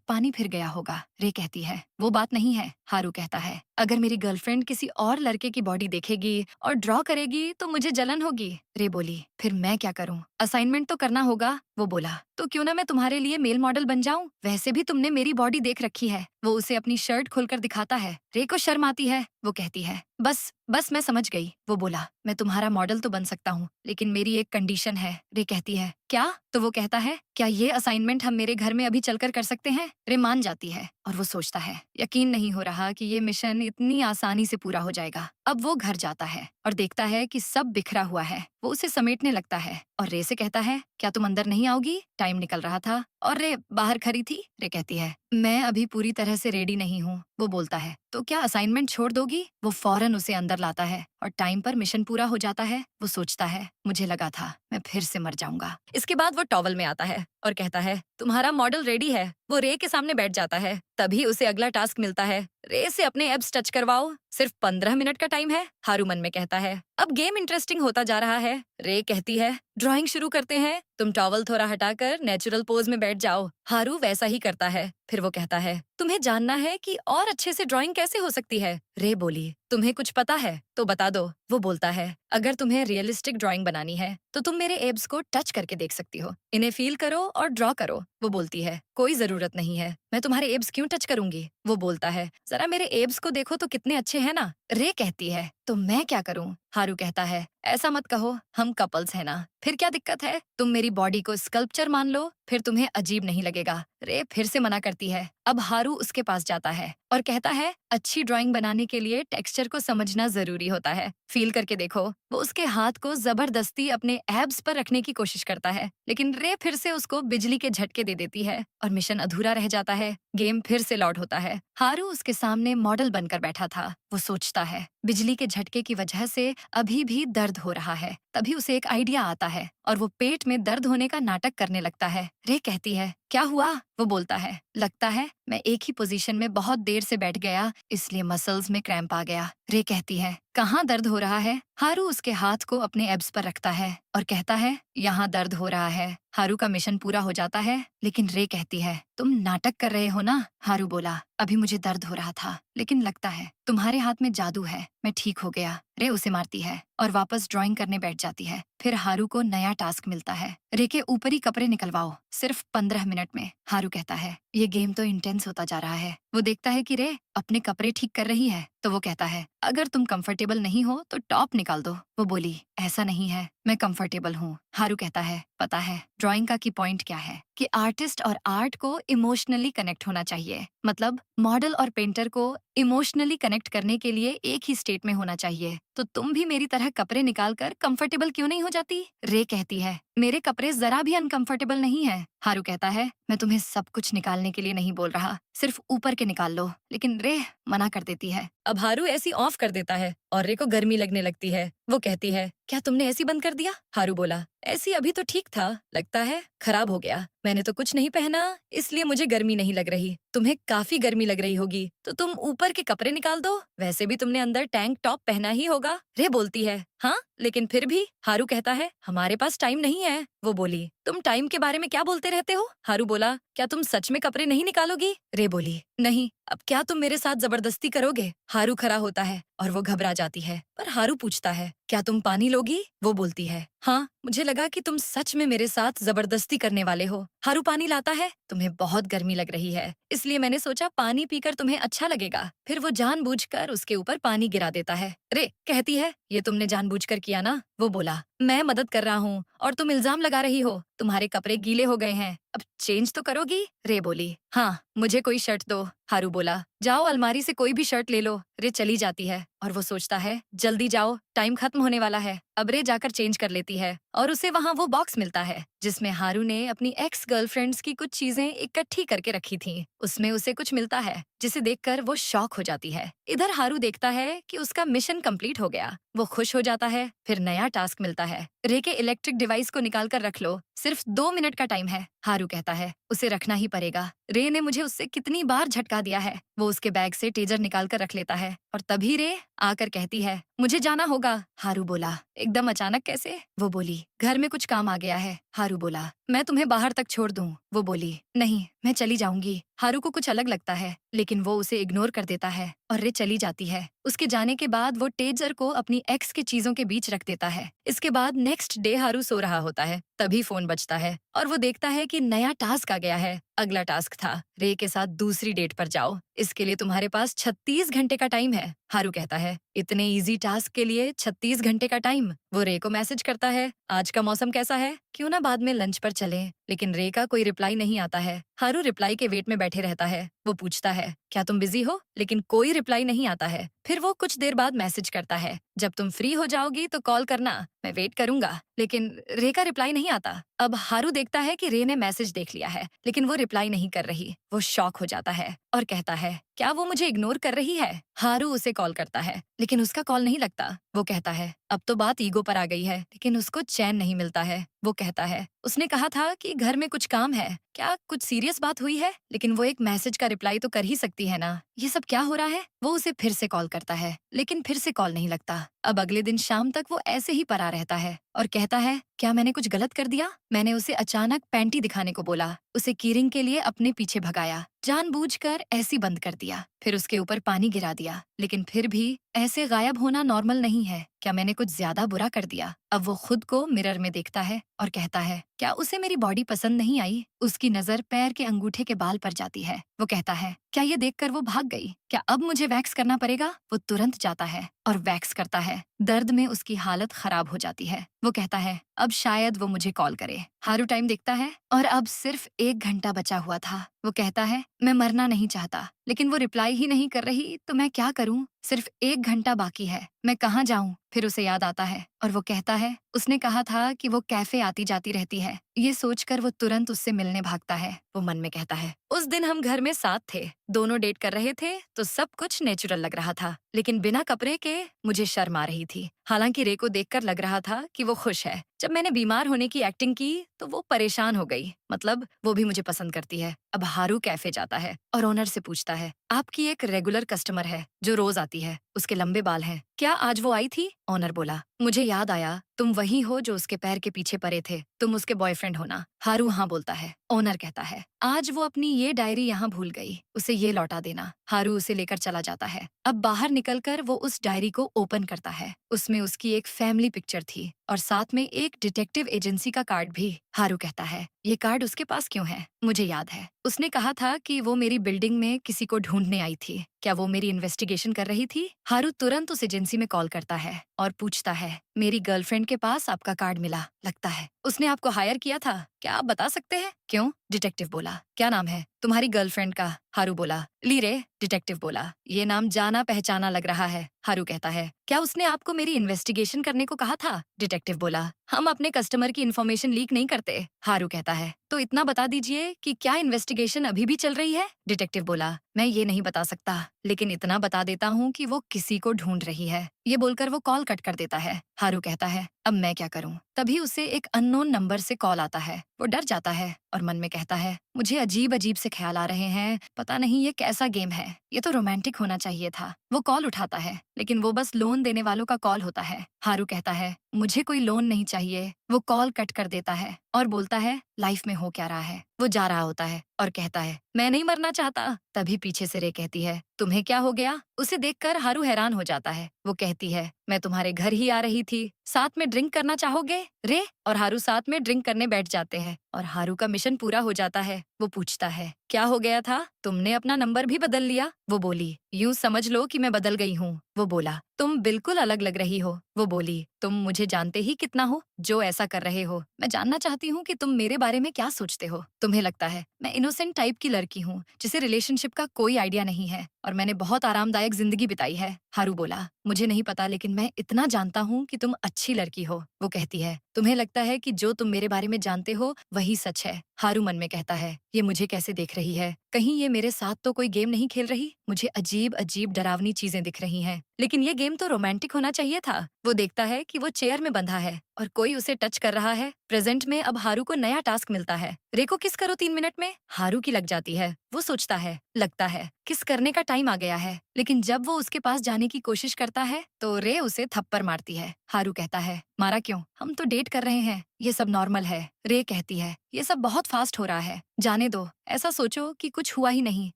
पानी फिर गया होगा। रे कहती है वो बात नहीं है। हारू कहता है अगर मेरी गर्लफ्रेंड किसी और लड़के की बॉडी देखेगी और ड्रॉ करेगी तो मुझे जलन होगी। रे बोली, फिर मैं क्या करूं? असाइनमेंट तो करना होगा। वो बोला, तो क्यों ना मैं तुम्हारे लिए मेल मॉडल बन जाऊं? वैसे भी तुमने मेरी बॉडी देख रखी है। वो उसे अपनी शर्ट खोलकर दिखाता है। रे को शर्म आती है। वो कहती है बस बस मैं समझ गई। वो बोला, मैं तुम्हारा मॉडल तो बन सकता हूँ लेकिन मेरी एक कंडीशन है। रे कहती है क्या? तो वो कहता है क्या ये असाइनमेंट हम मेरे घर में अभी चलकर कर सकते हैं? रे मान जाती है और वो सोचता है यकीन नहीं हो रहा कि ये मिशन इतनी आसानी से पूरा हो जाएगा। अब वो घर जाता है और देखता है कि सब बिखरा हुआ है। वो उसे समेटने लगता है और रे से कहता है क्या तुम अंदर नहीं आओगी? टाइम निकल रहा था। और रे बाहर खड़ी थी। रे कहती है मैं अभी पूरी तरह से रेडी नहीं हूँ। वो बोलता है तो क्या असाइनमेंट छोड़ दोगी? वो फौरन उसे अंदर लाता है और टाइम पर मिशन पूरा हो जाता है। वो सोचता है मुझे लगा था मैं फिर से मर जाऊंगा। इसके बाद वो टॉवल में आता है और कहता है तुम्हारा मॉडल रेडी है। वो रे के सामने बैठ जाता है। तभी उसे अगला टास्क मिलता है, रे से अपने एब्स टच करवाओ। सिर्फ 15 मिनट का टाइम है। हारू मन में कहता है अब गेम इंटरेस्टिंग होता जा रहा है। रे कहती है ड्राइंग शुरू करते हैं, तुम टॉवल थोड़ा हटाकर नेचुरल पोज में बैठ जाओ। हारू वैसा ही करता है। फिर वो कहता है तुम्हें जानना है कि और अच्छे से ड्राइंग कैसे हो सकती है? रे बोली, तुम्हें कुछ पता है तो बता दो। वो बोलता है अगर तुम्हें रियलिस्टिक ड्राइंग बनानी है तो तुम मेरे एब्स को टच करके देख सकती हो, इन्हें फील करो और ड्रॉ करो। वो बोलती है कोई जरूरत नहीं है, मैं तुम्हारे एब्स क्यों टच करूंगी? वो बोलता है जरा मेरे एब्स को देखो तो कितने अच्छे हैं ना। रे कहती है तो मैं क्या करूं? हारू कहता है ऐसा मत कहो, हम कपल्स हैं ना। फिर क्या दिक्कत है? तुम मेरी बॉडी को स्कल्पचर मान लो, फिर तुम्हें अजीब नहीं लगेगा। रे फिर से मना करती है। अब हारू उसके पास जाता है और कहता है अच्छी ड्राइंग बनाने के लिए टेक्सचर को समझना जरूरी होता है, फील करके देखो। वो उसके हाथ को जबरदस्ती अपने एब्स पर रखने की कोशिश करता है लेकिन रे फिर से उसको बिजली के झटके दे देती है और मिशन अधूरा रह जाता है। गेम फिर से लौट होता है। हारू उसके सामने मॉडल बनकर बैठा था। वो सोचता है बिजली के झटके की वजह से अभी भी दर्द हो रहा है। तभी उसे एक आइडिया आता है और वो पेट में दर्द होने का नाटक करने लगता है। रे कहती है क्या हुआ? वो बोलता है लगता है मैं एक ही पोजीशन में बहुत देर से बैठ गया इसलिए मसल्स में क्रैम्प आ गया। रे कहती है कहाँ दर्द हो रहा है? हारू उसके हाथ को अपने एब्स पर रखता है और कहता है यहाँ दर्द हो रहा है। हारू का मिशन पूरा हो जाता है लेकिन रे कहती है तुम नाटक कर रहे हो ना। हारू बोला अभी मुझे दर्द हो रहा था लेकिन लगता है तुम्हारे हाथ में जादू है, मैं ठीक हो गया। रे उसे मारती है और वापस ड्राइंग करने बैठ जाती है। फिर हारू को नया टास्क मिलता है, रे के ऊपरी कपड़े निकलवाओ सिर्फ 15 मिनट में। हारू कहता है ये गेम तो इंटेंस होता जा रहा है। वो देखता है कि रे अपने कपड़े ठीक कर रही है तो वो कहता है अगर तुम कंफर्टेबल नहीं हो तो टॉप निकाल दो। वो बोली ऐसा नहीं है, मैं कंफर्टेबल हूँ। हारू कहता है पता है ड्राइंग का की पॉइंट क्या है कि आर्टिस्ट और आर्ट को इमोशनली कनेक्ट होना चाहिए। मतलब मॉडल और पेंटर को इमोशनली कनेक्ट करने के लिए एक ही स्टेट में होना चाहिए। तो तुम भी मेरी तरह कपड़े निकाल कर कंफर्टेबल क्यों नहीं हो जाती? रे कहती है मेरे कपड़े जरा भी अनकंफर्टेबल नहीं है। हारू कहता है मैं तुम्हें सब कुछ निकालने के लिए नहीं बोल रहा, सिर्फ ऊपर के निकाल लो। लेकिन रे मना कर देती है। अब हारू ऐसी ऑफ कर देता है और रे को गर्मी लगने लगती है। वो कहती है क्या तुमने ऐसी बंद कर दिया? हारू बोला ऐसी अभी तो ठीक था, लगता है खराब हो गया। मैंने तो कुछ नहीं पहना इसलिए मुझे गर्मी नहीं लग रही। तुम्हें काफी गर्मी लग रही होगी तो तुम ऊपर के कपड़े निकाल दो, वैसे भी तुमने अंदर टैंक टॉप पहना ही होगा। रे बोलती है हाँ लेकिन फिर भी। हारू कहता है हमारे पास टाइम नहीं है। वो बोली तुम टाइम के बारे में क्या बोलते रहते हो? हारू बोला क्या तुम सच में कपड़े नहीं निकालोगी? रे बोली नहीं, अब क्या तुम मेरे साथ जबरदस्ती करोगे? हारू खड़ा होता है और वो घबरा जाती है। पर हारू पूछता है क्या तुम पानी लोगी? वो बोलती है हाँ मुझे लगा कि तुम सच में मेरे साथ जबरदस्ती करने वाले हो। हारू पानी लाता है, तुम्हें बहुत गर्मी लग रही है, इसलिए मैंने सोचा पानी पीकर तुम्हें अच्छा लगेगा। फिर वो जानबूझकर उसके ऊपर पानी गिरा देता है। रे कहती है, ये तुमने जानबूझकर किया ना? वो बोला, मैं मदद कर रहा हूँ और तुम इल्जाम लगा रही हो। तुम्हारे कपड़े गीले हो गए हैं, अब चेंज तो करोगी? रे बोली, हाँ मुझे कोई शर्ट दो। हारू बोला, जाओ अलमारी से कोई भी शर्ट ले लो। रे चली जाती है और वो सोचता है, जल्दी जाओ, टाइम खत्म होने वाला है। अब रे जाकर चेंज कर लेती है और उसे वहाँ वो बॉक्स मिलता है जिसमें हारू ने अपनी एक्स गर्लफ्रेंड्स की कुछ चीजें इकट्ठी करके रखी थी। उसमें उसे कुछ मिलता है जिसे देखकर वो शॉक हो जाती है। इधर हारू देखता है कि उसका मिशन कंप्लीट हो गया। वो खुश हो जाता है। फिर नया टास्क मिलता है, रे के इलेक्ट्रिक डिवाइस को निकाल कर रख लो, सिर्फ 2 मिनट का टाइम है। हारू कहता है, उसे रखना ही पड़ेगा। रे ने मुझे उससे कितनी बार झटका दिया है। वो उसके बैग से टेजर निकाल कर रख लेता है और तभी रे आकर कहती है, मुझे जाना होगा। हारू बोला, एकदम अचानक कैसे? वो बोली, घर में कुछ काम आ गया है। हारू बोला, मैं तुम्हें बाहर तक छोड़ दूं? वो बोली, नहीं मैं चली जाऊंगी। हारू को कुछ अलग लगता है लेकिन वो उसे इग्नोर कर देता है और रे चली जाती है। उसके जाने के बाद वो टेजर को अपनी एक्स की चीजों के बीच रख देता है। इसके बाद नेक्स्ट डे हारू सो रहा होता है, तभी फोन बजता है और वो देखता है कि नया टास्क आ गया है। अगला टास्क था, रे के साथ दूसरी डेट पर जाओ, इसके लिए तुम्हारे पास 36 घंटे का टाइम है। हारू कहता है, इतने इजी टास्क के लिए 36 घंटे का टाइम? वो रे को मैसेज करता है, आज का मौसम कैसा है, क्यों ना बाद में लंच पर चलें? लेकिन रे का कोई रिप्लाई नहीं आता है। हारू रिप्लाई के वेट में बैठे रहता है। वो पूछता है, क्या तुम बिजी हो? लेकिन कोई रिप्लाई नहीं आता है। फिर वो कुछ देर बाद मैसेज करता है, जब तुम फ्री हो जाओगी तो कॉल करना, मैं वेट करूंगा। लेकिन रे का रिप्लाई नहीं आता। अब हारू देखता है कि रे ने मैसेज देख लिया है लेकिन वो रिप्लाई नहीं कर रही। वो शॉक हो जाता है और कहता है, क्या वो मुझे इग्नोर कर रही है? हारू उसे कॉल करता है लेकिन उसका कॉल नहीं लगता। वो कहता है, अब तो बात ईगो पर आ गई है, लेकिन उसको चैन नहीं मिलता है। वो कहता है, उसने कहा था कि घर में कुछ काम है, क्या कुछ सीरियस बात हुई है? लेकिन वो एक मैसेज का रिप्लाई तो कर ही सकती है ना। ये सब क्या हो रहा है? वो उसे फिर से कॉल करता है लेकिन फिर से कॉल नहीं लगता। अब अगले दिन शाम तक वो ऐसे ही पड़ा रहता है और कहता है, क्या मैंने कुछ गलत कर दिया? मैंने उसे अचानक पैंटी दिखाने को बोला, उसे कीरिंग के लिए अपने पीछे भगाया, जानबूझकर ऐसी बंद कर दिया, फिर उसके ऊपर पानी गिरा दिया। लेकिन फिर भी ऐसे गायब होना नॉर्मल नहीं है। क्या मैंने कुछ ज्यादा बुरा कर दिया? अब वो खुद को मिरर में देखता है और कहता है, क्या उसे मेरी बॉडी पसंद नहीं आई? उसकी नजर पैर के अंगूठे के बाल पर जाती है। वो कहता है, क्या ये देखकर वो भाग गई? क्या अब मुझे वैक्स करना पड़ेगा? वो तुरंत जाता है और वैक्स करता है। दर्द में उसकी हालत खराब हो जाती है। वो कहता है, अब शायद वो मुझे कॉल करे। हारू टाइम देखता है और अब सिर्फ 1 घंटा बचा हुआ था। वो कहता है, मैं मरना नहीं चाहता, लेकिन वो रिप्लाई ही नहीं कर रही तो मैं क्या करूं? सिर्फ 1 घंटा बाकी है, मैं कहाँ जाऊं? फिर उसे याद आता है और वो कहता है, उसने कहा था कि वो कैफे आती जाती रहती है। ये सोचकर वो तुरंत उससे मिलने भागता है। वो मन में कहता है, उस दिन हम घर में साथ थे, दोनों डेट कर रहे थे तो सब कुछ नेचुरल लग रहा था, लेकिन बिना कपड़े के मुझे शर्म आ रही थी। हालांकि रे को देखकर लग रहा था कि वो खुश है। जब मैंने बीमार होने की एक्टिंग की तो वो परेशान हो गई, मतलब वो भी मुझे पसंद करती है। अब हारू कैफे जाता है और ओनर से पूछता है, आपकी एक रेगुलर कस्टमर है जो रोज आती है, उसके लंबे बाल हैं, क्या आज वो आई थी? ओनर बोला, मुझे याद आया, तुम वही हो जो उसके पैर के पीछे पड़े थे, तुम उसके बॉयफ्रेंड हो ना? हारू हाँ बोलता है। ओनर कहता है, आज वो अपनी ये डायरी यहाँ भूल गई, उसे ये लौटा देना। हारू उसे लेकर चला जाता है। अब बाहर निकलकर वो उस डायरी को ओपन करता है। उसमें उसकी एक फैमिली पिक्चर थी और साथ में एक डिटेक्टिव एजेंसी का कार्ड भी। हारू कहता है, ये कार्ड उसके पास क्यों है? मुझे याद है, उसने कहा था कि वो मेरी बिल्डिंग में किसी को ढूंढने आई थी, क्या वो मेरी इन्वेस्टिगेशन कर रही थी? हारू तुरंत उस एजेंसी में कॉल करता है और पूछता है, मेरी गर्लफ्रेंड के पास आपका कार्ड मिला, लगता है उसने आपको हायर किया था, क्या आप बता सकते हैं? क्यों? डिटेक्टिव बोला, क्या नाम है तुम्हारी गर्लफ्रेंड का? हारू बोला, लीरे। डिटेक्टिव बोला, ये नाम जाना पहचाना लग रहा है। हारू कहता है, क्या उसने आपको मेरी इन्वेस्टिगेशन करने को कहा था? डिटेक्टिव बोला, हम अपने कस्टमर की इन्फॉर्मेशन लीक नहीं करते। हारू कहता है, तो इतना बता दीजिए कि क्या इन्वेस्टिगेशन अभी भी चल रही है? डिटेक्टिव बोला, मैं ये नहीं बता सकता, लेकिन इतना बता देता हूँ कि वो किसी को ढूंढ रही है। ये बोलकर वो कॉल कट कर देता है। हारू कहता है, अब मैं क्या करूँ? तभी उसे एक अननोन नंबर से कॉल आता है। वो डर जाता है और मन में कहता है, मुझे अजीब अजीब से ख्याल आ रहे हैं, पता नहीं ये कैसा गेम है, ये तो रोमांटिक होना चाहिए था। वो कॉल उठाता है लेकिन वो बस लोन देने वालों का कॉल होता है। हारू कहता है, मुझे कोई लोन नहीं चाहिए। वो कॉल कट कर देता है और बोलता है, लाइफ में हो क्या रहा है? वो जा रहा होता है और कहता है, मैं नहीं मरना चाहता। तभी पीछे से रे कहती है, तुम्हें क्या हो गया? उसे देखकर हारू हैरान हो जाता है। वो कहती है, मैं तुम्हारे घर ही आ रही थी, साथ में ड्रिंक करना चाहोगे? रे और हारू साथ में ड्रिंक करने बैठ जाते हैं और हारू का मिशन पूरा हो जाता है। वो पूछता है, क्या हो गया था? तुमने अपना नंबर भी बदल लिया? वो बोली, यूं समझ लो कि मैं बदल गई हूँ। वो बोला, तुम बिल्कुल अलग लग रही हो। वो बोली, तुम मुझे जानते ही कितना हो जो ऐसा कर रहे हो। मैं जानना चाहती हूँ कि तुम मेरे बारे में क्या सोचते हो। तुम्हें लगता है मैं इनोसेंट टाइप की लड़की हूँ जिसे रिलेशनशिप का कोई आइडिया नहीं है और मैंने बहुत आरामदायक जिंदगी बिताई है। हारू बोला, मुझे नहीं पता लेकिन मैं इतना जानता हूँ कि तुम अच्छी लड़की हो। वो कहती है, तुम्हें लगता है कि जो तुम मेरे बारे में जानते हो वही सच है। हारू मन में कहता है, ये मुझे कैसे देख रही है? कहीं ये मेरे साथ तो कोई गेम नहीं खेल रही? मुझे अजीब अजीब डरावनी चीजें दिख रही हैं। लेकिन ये गेम तो रोमांटिक होना चाहिए था। वो देखता है कि वो चेयर में बंधा है और कोई उसे टच कर रहा है। प्रेजेंट में अब हारू को नया टास्क मिलता है, रे को किस करो 3 मिनट में। हारू की लग जाती है। वो सोचता है, लगता है किस करने का टाइम आ गया है। लेकिन जब वो उसके पास जाने की कोशिश करता है तो रे उसे थप्पड़ मारती है। हारू कहता है, मारा क्यों? हम तो डेट कर रहे हैं, ये सब नॉर्मल है। रे कहती है, ये सब बहुत फास्ट हो रहा है, जाने दो, ऐसा सोचो कि कुछ हुआ ही नहीं,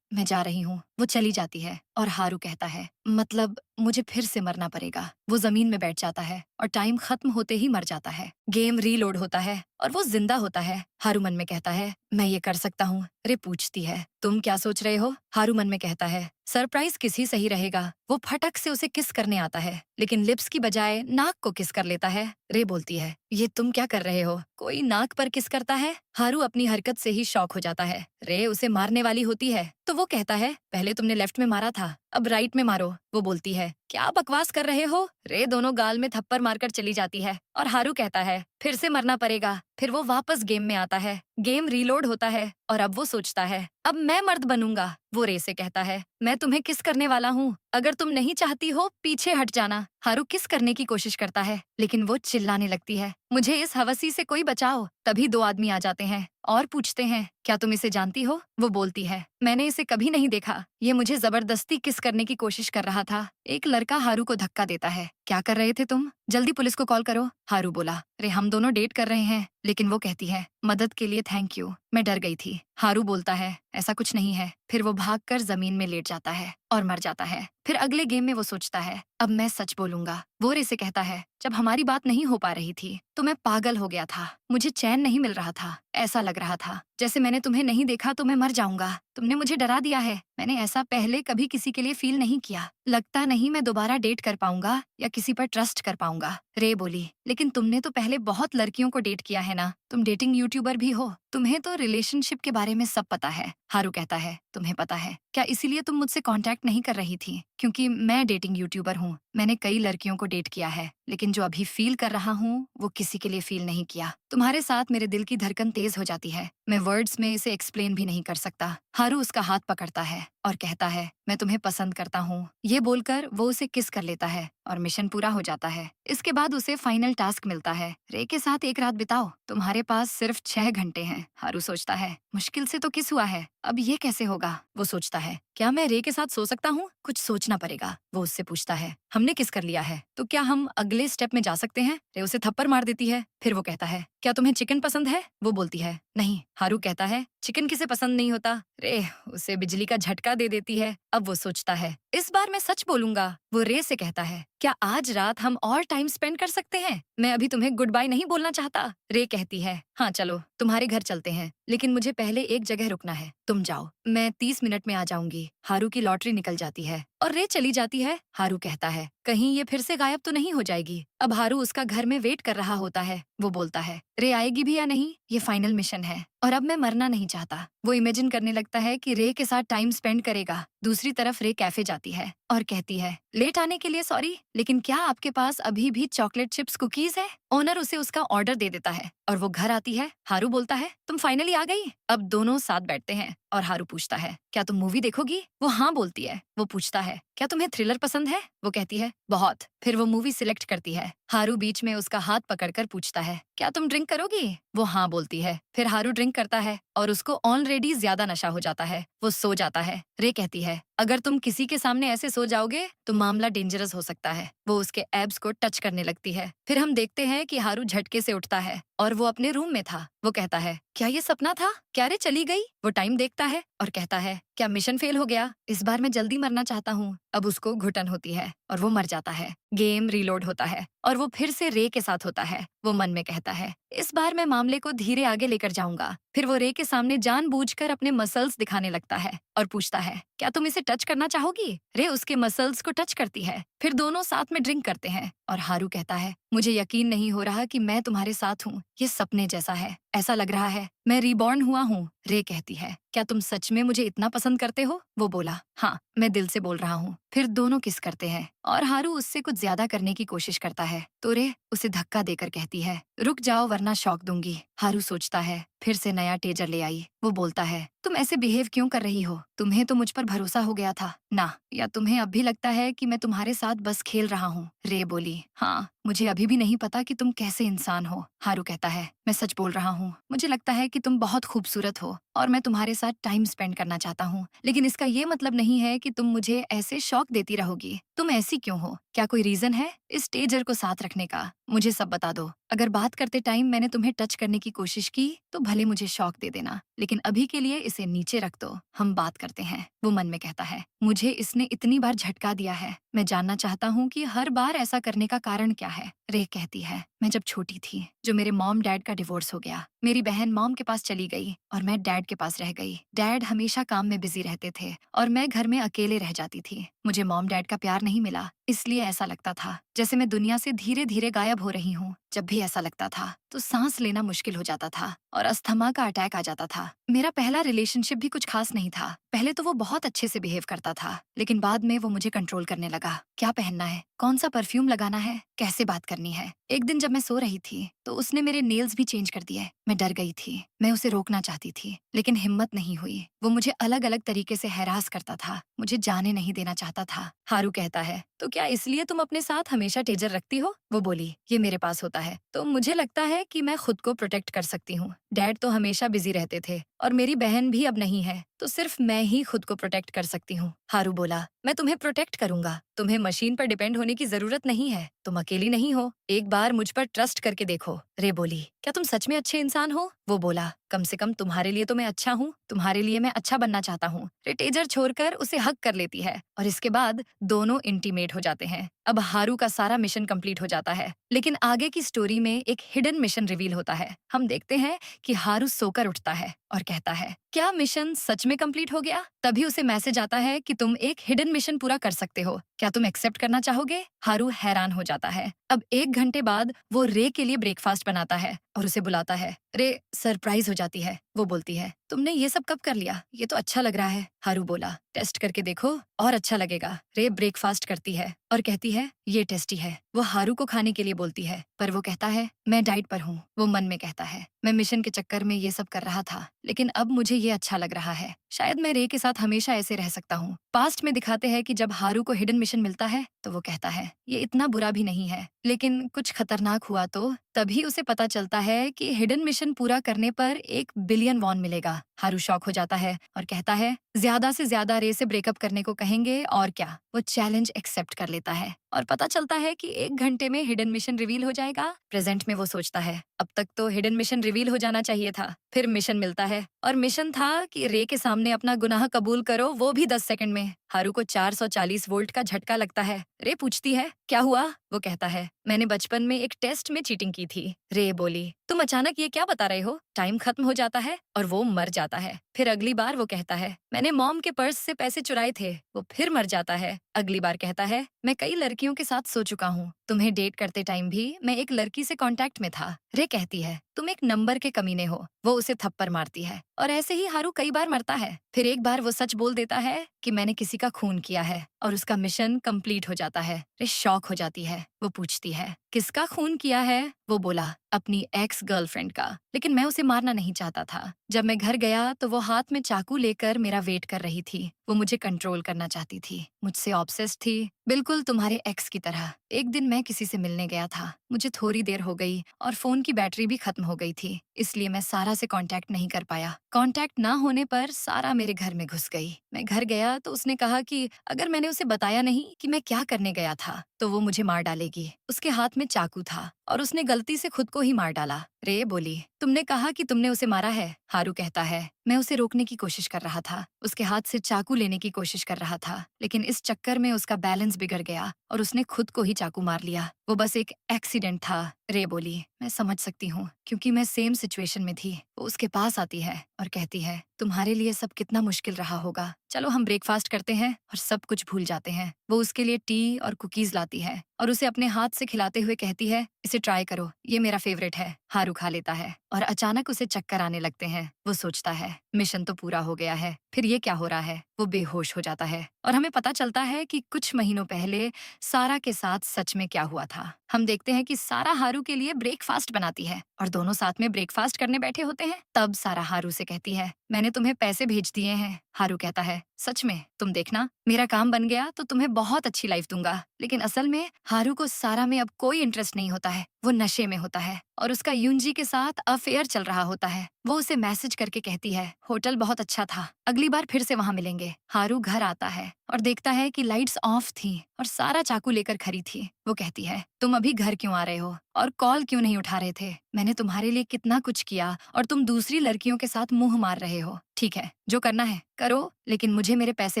मैं जा रही हूँ। वो चली जाती है और हारू कहता है, मतलब मुझे फिर से मरना पड़ेगा। वो जमीन में बैठ जाता है और टाइम खत्म होते ही मर जाता है। गेम रीलोड होता है और वो जिंदा होता है। हारू मन में कहता है, मैं ये कर सकता हूँ। रे पूछती है, तुम क्या सोच रहे हो? हारू मन में कहता है, सरप्राइज किस ही सही रहेगा। वो फटक से उसे किस करने आता है लेकिन लिप्स की बजाय नाक को किस कर लेता है। रे बोलती है, ये तुम क्या कर रहे हो? कोई नाक पर किस करता है? हारू अपनी हरकत से ही शॉक हो जाता है। रे उसे मारने वाली होती है तो वो कहता है, पहले तुमने लेफ्ट में मारा था, अब राइट में मारो। वो बोलती है, क्या बकवास कर रहे हो? रे दोनों गाल में थप्पड़ मारकर चली जाती है और हारू कहता है, फिर से मरना पड़ेगा। फिर वो वापस गेम में आता है। गेम रीलोड होता है और अब वो सोचता है, अब मैं मर्द बनूंगा। वो रे से कहता है, मैं तुम्हें किस करने वाला हूँ, अगर तुम नहीं चाहती हो पीछे हट जाना। हारू किस करने की कोशिश करता है लेकिन वो चिल्लाने लगती है, मुझे इस हवसी से कोई बचाओ। तभी 2 आदमी आ जाते हैं और पूछते हैं, क्या तुम इसे जानती हो? वो बोलती है, मैंने इसे कभी नहीं देखा, ये मुझे जबरदस्ती किस करने की कोशिश कर रहा था। एक लड़का हारू को धक्का देता है, क्या कर रहे थे तुम? जल्दी पुलिस को कॉल करो। हारू बोला, रे हम दोनों डेट कर रहे हैं। लेकिन वो कहती है, मदद के लिए थैंक यू, मैं डर गई थी। हारू बोलता है, ऐसा कुछ नहीं है। फिर वो भागकर जमीन में लेट जाता है और मर जाता है। फिर अगले गेम में वो सोचता है, अब मैं सच बोलूंगा। वो रे से कहता है, जब हमारी बात नहीं हो पा रही थी तो मैं पागल हो गया था, मुझे चैन नहीं मिल रहा था। ऐसा लग रहा था जैसे मैंने तुम्हें नहीं देखा तो मैं मर जाऊंगा। तुमने मुझे डरा दिया है, मैंने ऐसा पहले कभी किसी के लिए फील नहीं किया। लगता नहीं मैं दोबारा डेट कर पाऊंगा या किसी पर ट्रस्ट कर पाऊंगा। रे बोली, लेकिन तुमने तो पहले बहुत लड़कियों को डेट किया है ना, तुम डेटिंग यूट्यूबर भी हो, तुम्हें तो रिलेशनशिप के बारे में सब पता है। हारू कहता है, तुम्हें पता है क्या इसीलिए तुम मुझसे कांटेक्ट नहीं कर रही थी? क्योंकि मैं डेटिंग यूट्यूबर हूँ, मैंने कई लड़कियों को डेट किया है लेकिन जो अभी फील कर रहा हूँ वो किसी के लिए फील नहीं किया। तुम्हारे साथ मेरे दिल की धड़कन तेज हो जाती है, मैं वर्ड्स में इसे एक्सप्लेन भी नहीं कर सकता। हारू उसका हाथ पकड़ता है और कहता है, मैं तुम्हें पसंद करता हूँ। ये बोलकर वो उसे किस कर लेता है और मिशन पूरा हो जाता है। इसके बाद उसे फाइनल टास्क मिलता है, रे के साथ एक रात बिताओ, तुम्हारे पास सिर्फ 6 घंटे हैं। हारू सोचता है, मुश्किल से तो किस हुआ है, अब ये कैसे होगा? वो सोचता है, क्या मैं रे के साथ सो सकता हूँ? कुछ सोचना पड़ेगा। वो उससे पूछता है, हमने किस कर लिया है तो क्या हम अगले स्टेप में जा सकते हैं? रे उसे थप्पड़ मार देती है। फिर वो कहता है, क्या तुम्हें चिकन पसंद है? वो बोलती है, नहीं। हारू कहता है, चिकन किसे पसंद नहीं होता? रे उसे बिजली का झटका दे देती है। अब वो सोचता है, इस बार मैं सच बोलूंगा। वो रे से कहता है, क्या आज रात हम और टाइम स्पेंड कर सकते हैं? मैं अभी तुम्हें गुड बाय नहीं बोलना चाहता। रे कहती है, हाँ चलो तुम्हारे घर चलते हैं, लेकिन मुझे पहले एक जगह रुकना है, तुम जाओ, मैं 30 मिनट में आ जाऊंगी। हारू की लॉटरी निकल जाती है और रे चली जाती है। हारू कहता है, कहीं ये फिर से गायब तो नहीं हो जाएगी? अब हारू उसका घर में वेट कर रहा होता है। वो बोलता है, रे आएगी भी या नहीं, ये फाइनल मिशन है और अब मैं मरना नहीं चाहता। वो इमेजिन करने लगता है कि रे के साथ टाइम स्पेंड करेगा। दूसरी तरफ रे कैफे जाती है और कहती है, लेट आने के लिए सॉरी, लेकिन क्या आपके पास अभी भी चॉकलेट चिप्स कुकीज है? ओनर उसे उसका ऑर्डर दे देता है और वो घर आती है। हारू बोलता है, तुम फाइनली आ गई। अब दोनों साथ बैठते हैं और हारू पूछता है, क्या तुम मूवी देखोगी? वो हाँ बोलती है। वो पूछता है, क्या तुम्हें थ्रिलर पसंद है? वो कहती है, बहुत। फिर वो मूवी सिलेक्ट करती है। हारू बीच में उसका हाथ पकड़कर पूछता है, क्या तुम ड्रिंक करोगी? वो हाँ बोलती है। फिर हारू ड्रिंक करता है और उसको ऑलरेडी ज्यादा नशा हो जाता है। वो सो जाता है। रे कहती है, अगर तुम किसी के सामने ऐसे सो जाओगे तो मामला डेंजरस हो सकता है। वो उसके एब्स को टच करने लगती है। फिर हम देखते हैं कि हारू झटके से उठता है और वो अपने रूम में था। वो कहता है, क्या ये सपना था? क्या रे चली गई? वो टाइम देखता है और कहता है, क्या मिशन फेल हो गया? इस बार मैं जल्दी मरना चाहता हूँ। अब उसको घुटन होती है और वो मर जाता है। गेम रीलोड होता है और वो फिर से रे के साथ होता है। वो मन में कहता है, इस बार मैं मामले को धीरे आगे लेकर जाऊंगा। फिर वो रे के सामने जानबूझकर अपने मसल्स दिखाने लगता है और पूछता है, क्या तुम इसे टच करना चाहोगी? रे उसके मसल्स को टच करती है। फिर दोनों साथ में ड्रिंक करते हैं और हारू कहता है, मुझे यकीन नहीं हो रहा कि मैं तुम्हारे साथ हूँ। ये सपने जैसा है। ऐसा लग रहा है मैं रीबॉर्न हुआ हूँ। रे कहती है, क्या तुम सच में मुझे इतना पसंद करते हो? वो बोला, हाँ, मैं दिल से बोल रहा हूँ। फिर दोनों किस करते हैं और हारू उससे कुछ ज्यादा करने की कोशिश करता है तो रे उसे धक्का देकर कहती है, रुक जाओ वरना शॉक दूंगी। हारू सोचता है, फिर से नया टेजर ले आई। वो बोलता है, तुम ऐसे बिहेव क्यों कर रही हो? तुम्हें तो मुझ पर भरोसा हो गया था ना? या तुम्हें अब भी लगता है कि मैं तुम्हारे साथ बस खेल रहा हूँ? रे बोली, हाँ, मुझे अभी भी नहीं पता कि तुम कैसे इंसान हो। हारू कहता है, मैं सच बोल रहा हूँ। मुझे लगता है कि तुम बहुत खूबसूरत हो और मैं तुम्हारे साथ टाइम स्पेंड करना चाहता हूँ, लेकिन इसका ये मतलब नहीं है कि तुम मुझे ऐसे शौक देती रहोगी। तुम ऐसी क्यों हो? क्या कोई रीजन है इस टेजर को साथ रखने का? मुझे सब बता दो। अगर बात करते टाइम मैंने तुम्हें टच करने की कोशिश की तो भले मुझे शौक दे देना, लेकिन अभी के लिए इसे नीचे रख दो। हम बात करते हैं। वो मन में कहता है, मुझे इसने इतनी बार झटका दिया है। मैं जानना चाहता हूँ कि हर बार ऐसा करने का कारण क्या है। रे कहती है, मैं जब छोटी थी, जो मेरे मॉम डैड का डिवोर्स हो गया, मेरी बहन मॉम के पास चली गई और मैं डैड के पास रह गई। डैड हमेशा काम में बिजी रहते थे और मैं घर में अकेले रह जाती थी। मुझे मॉम डैड का प्यार नहीं मिला, इसलिए ऐसा लगता था जैसे मैं दुनिया से धीरे धीरे गायब हो रही हूँ। जब भी ऐसा लगता था तो सांस लेना मुश्किल हो जाता था और अस्थमा का अटैक आ जाता था। मेरा पहला रिलेशनशिप भी कुछ खास नहीं था। पहले तो वो बहुत अच्छे से बिहेव करता था, लेकिन बाद में वो मुझे कंट्रोल करने लगा। क्या पहनना है, कौन सा परफ्यूम लगाना है, कैसे बात करनी है। एक दिन जब मैं सो रही थी तो उसने मेरे नेल्स भी चेंज कर दिए। मैं डर गई थी। मैं उसे रोकना चाहती थी, लेकिन हिम्मत नहीं हुई। वो मुझे अलग अलग तरीके से हैरास करता था, मुझे जाने नहीं देना चाहता था। हारू कहता है, तो क्या इसलिए तुम अपने साथ हमेशा टेजर रखती हो? वो बोली, ये मेरे पास होता है तो मुझे लगता है कि मैं खुद को प्रोटेक्ट कर सकती हूँ। डैड तो हमेशा बिजी रहते थे और मेरी बहन भी अब नहीं है, तो सिर्फ मैं ही खुद को प्रोटेक्ट कर सकती हूँ। हारू बोला, मैं तुम्हें प्रोटेक्ट करूंगा। तुम्हें मशीन पर डिपेंड होने की जरूरत नहीं है। तुम अकेली नहीं हो। एक बार मुझ पर ट्रस्ट करके देखो। रे बोली, क्या तुम सच में अच्छे इंसान हो? वो बोला, कम से कम तुम्हारे लिए तो मैं अच्छा हूँ। तुम्हारे लिए मैं अच्छा बनना चाहता हूँ। रे टेजर छोड़कर उसे हक कर लेती है और इसके बाद दोनों इंटीमेट हो जाते हैं। अब हारू का सारा मिशन कंप्लीट हो जाता है, लेकिन आगे की स्टोरी में एक हिडन मिशन रिवील होता है। हम देखते हैं कि हारू सोकर उठता है और कहता है, क्या मिशन सच में कंप्लीट हो गया? तभी उसे मैसेज आता है कि तुम एक हिडन मिशन पूरा कर सकते हो। क्या तुम एक्सेप्ट करना चाहोगे? हारू हैरान हो जाता है। अब 1 घंटे बाद वो रे के लिए ब्रेकफास्ट बनाता है और उसे बुलाता है। रे सरप्राइज हो जाती है। वो बोलती है, तुमने ये सब कब कर लिया? ये तो अच्छा लग रहा है। हारू बोला, टेस्ट करके देखो और अच्छा लगेगा। रे ब्रेकफास्ट करती है और कहती है, ये टेस्टी है। वो हारू को खाने के लिए बोलती है, पर वो कहता है, मैं डाइट पर हूँ। वो मन में कहता है, मैं मिशन के चक्कर में ये सब कर रहा था, लेकिन अब मुझे ये अच्छा लग रहा है। शायद मैं रे के साथ हमेशा ऐसे रह सकता हूँ। पास्ट में दिखाते हैं कि जब हारू को हिडन मिशन मिलता है तो वो कहता है, ये इतना बुरा भी नहीं है, लेकिन कुछ खतरनाक हुआ तो तभी उसे पता चलता है कि हिडन मिशन पूरा करने पर 1 बिलियन वॉन मिलेगा। हारू शॉक हो जाता है और कहता है, ज्यादा से ज्यादा रे से ब्रेकअप करने को कहेंगे और क्या। वो चैलेंज एक्सेप्ट कर लेता है और पता चलता है कि 1 घंटे में हिडन मिशन रिवील हो जाएगा। प्रेजेंट में वो सोचता है, अब तक तो हिडन मिशन रिवील हो जाना चाहिए था। फिर मिशन मिलता है और मिशन था कि रे के सामने अपना गुनाह कबूल करो, वो भी 10 सेकंड में। हारू को 440 वोल्ट का झटका लगता है। रे पूछती है, क्या हुआ? वो कहता है, मैंने बचपन में एक टेस्ट में चीटिंग की थी। रे बोली, तुम अचानक ये क्या बता रहे हो? टाइम खत्म हो जाता है और वो मर जाता है। फिर अगली बार वो कहता है, मैंने मॉम के पर्स से पैसे चुराए थे। वो फिर मर जाता है। अगली बार कहता है, मैं कई लड़कियों के साथ सो चुका हूँ। तुम्हें डेट करते टाइम भी मैं एक लड़की से कांटेक्ट में था। रे कहती है, तुम एक नंबर के कमीने हो। वो उसे थप्पड़ मारती है और ऐसे ही हारू कई बार मरता है। फिर एक बार वो सच बोल देता है कि मैंने किसी का खून किया है और उसका मिशन कंप्लीट हो जाता है। रे शॉक हो जाती है। वो पूछती है, किसका खून किया है? वो बोला, अपनी एक्स गर्लफ्रेंड का, लेकिन मैं उसे मारना नहीं चाहता था। जब मैं घर गया तो वो हाथ में चाकू लेकर मेरा वेट कर रही थी। वो मुझे कंट्रोल करना चाहती थी, मुझसे ऑब्सेस्ड थी, बिल्कुल तुम्हारे एक्स की तरह। एक दिन मैं किसी से मिलने गया था, मुझे थोड़ी देर हो गई और फोन की बैटरी भी खत्म हो गई थी, इसलिए मैं सारा से कांटेक्ट नहीं कर पाया। कांटेक्ट ना होने पर सारा मेरे घर में घुस गई। मैं घर गया तो उसने कहा कि अगर मैंने उसे बताया नहीं कि मैं क्या करने गया था तो वो मुझे मार डालेगी। उसके हाथ में चाकू था और उसने गलती से खुद को ही मार डाला। रे बोली, तुमने कहा कि तुमने उसे मारा है। हारू कहता है, मैं उसे रोकने की कोशिश कर रहा था, उसके हाथ से चाकू लेने की कोशिश कर रहा था, लेकिन इस चक्कर में उसका बैलेंस बिगड़ गया और उसने खुद को ही चाकू मार लिया। वो बस एक एक्सीडेंट था। रे बोली, मैं समझ सकती हूँ क्योंकि मैं सेम सिचुएशन में थी। वो उसके पास आती है और कहती है, तुम्हारे लिए सब कितना मुश्किल रहा होगा, चलो हम ब्रेकफास्ट करते हैं और सब कुछ भूल जाते हैं। वो उसके लिए टी और कुकीज लाती है और उसे अपने हाथ से खिलाते हुए कहती है, इसे ट्राई करो, ये मेरा फेवरेट है। हारू खा लेता है और अचानक उसे चक्कर आने लगते हैं। वो सोचता है, मिशन तो पूरा हो गया है, फिर ये क्या हो रहा है। वो बेहोश हो जाता है और हमें पता चलता है कि कुछ महीनों पहले सारा के साथ सच में क्या हुआ था। हम देखते हैं कि सारा हारू के लिए ब्रेकफास्ट बनाती है और दोनों साथ में ब्रेकफास्ट करने बैठे होते हैं। तब सारा हारू से कहती है, मैंने तुम्हें पैसे भेज दिए हैं। हारू कहता है, सच में? तुम देखना, मेरा काम बन गया तो तुम्हें बहुत अच्छी लाइफ दूंगा। लेकिन असल में हारू को सारा में अब कोई इंटरेस्ट नहीं होता है। वो नशे में होता है और उसका यूंजी के साथ अफेयर चल रहा होता है। वो उसे मैसेज करके कहती है, होटल बहुत अच्छा था, अगली बार फिर से वहाँ मिलेंगे। हारू घर आता है और देखता है कि लाइट्स ऑफ थी और सारा चाकू लेकर खड़ी थी। वो कहती है, तुम अभी घर क्यों आ रहे हो और कॉल क्यों नहीं उठा रहे थे? मैंने तुम्हारे लिए कितना कुछ किया और तुम दूसरी लड़कियों के साथ मुंह मार रहे हो। ठीक है, जो करना है करो, लेकिन मुझे मेरे पैसे